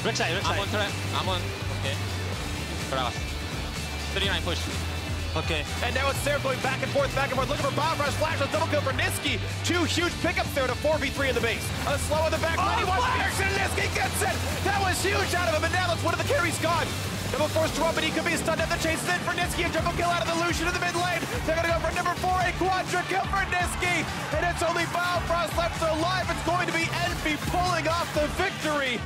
Rek'Sai. I'm on. Okay. Gragas. 39 push. Okay. And now it's Seraph going back and forth, looking for Biofrost. Flash with double kill for Nisqy. 2 huge pickups there to 4v3 in the base. A slow on the back line. He wants Bjergsen, and Nisqy gets it. That was huge out of him, and now that's one of the carries gone. Double force drop, and he could be stunned at the chase. Then for Nisqy, a triple kill out of the Lucian in the mid lane. They're going to go for number 4, a quadra kill for Nisqy. And it's only Biofrost left alive. It's going to be Envy pulling off the victory.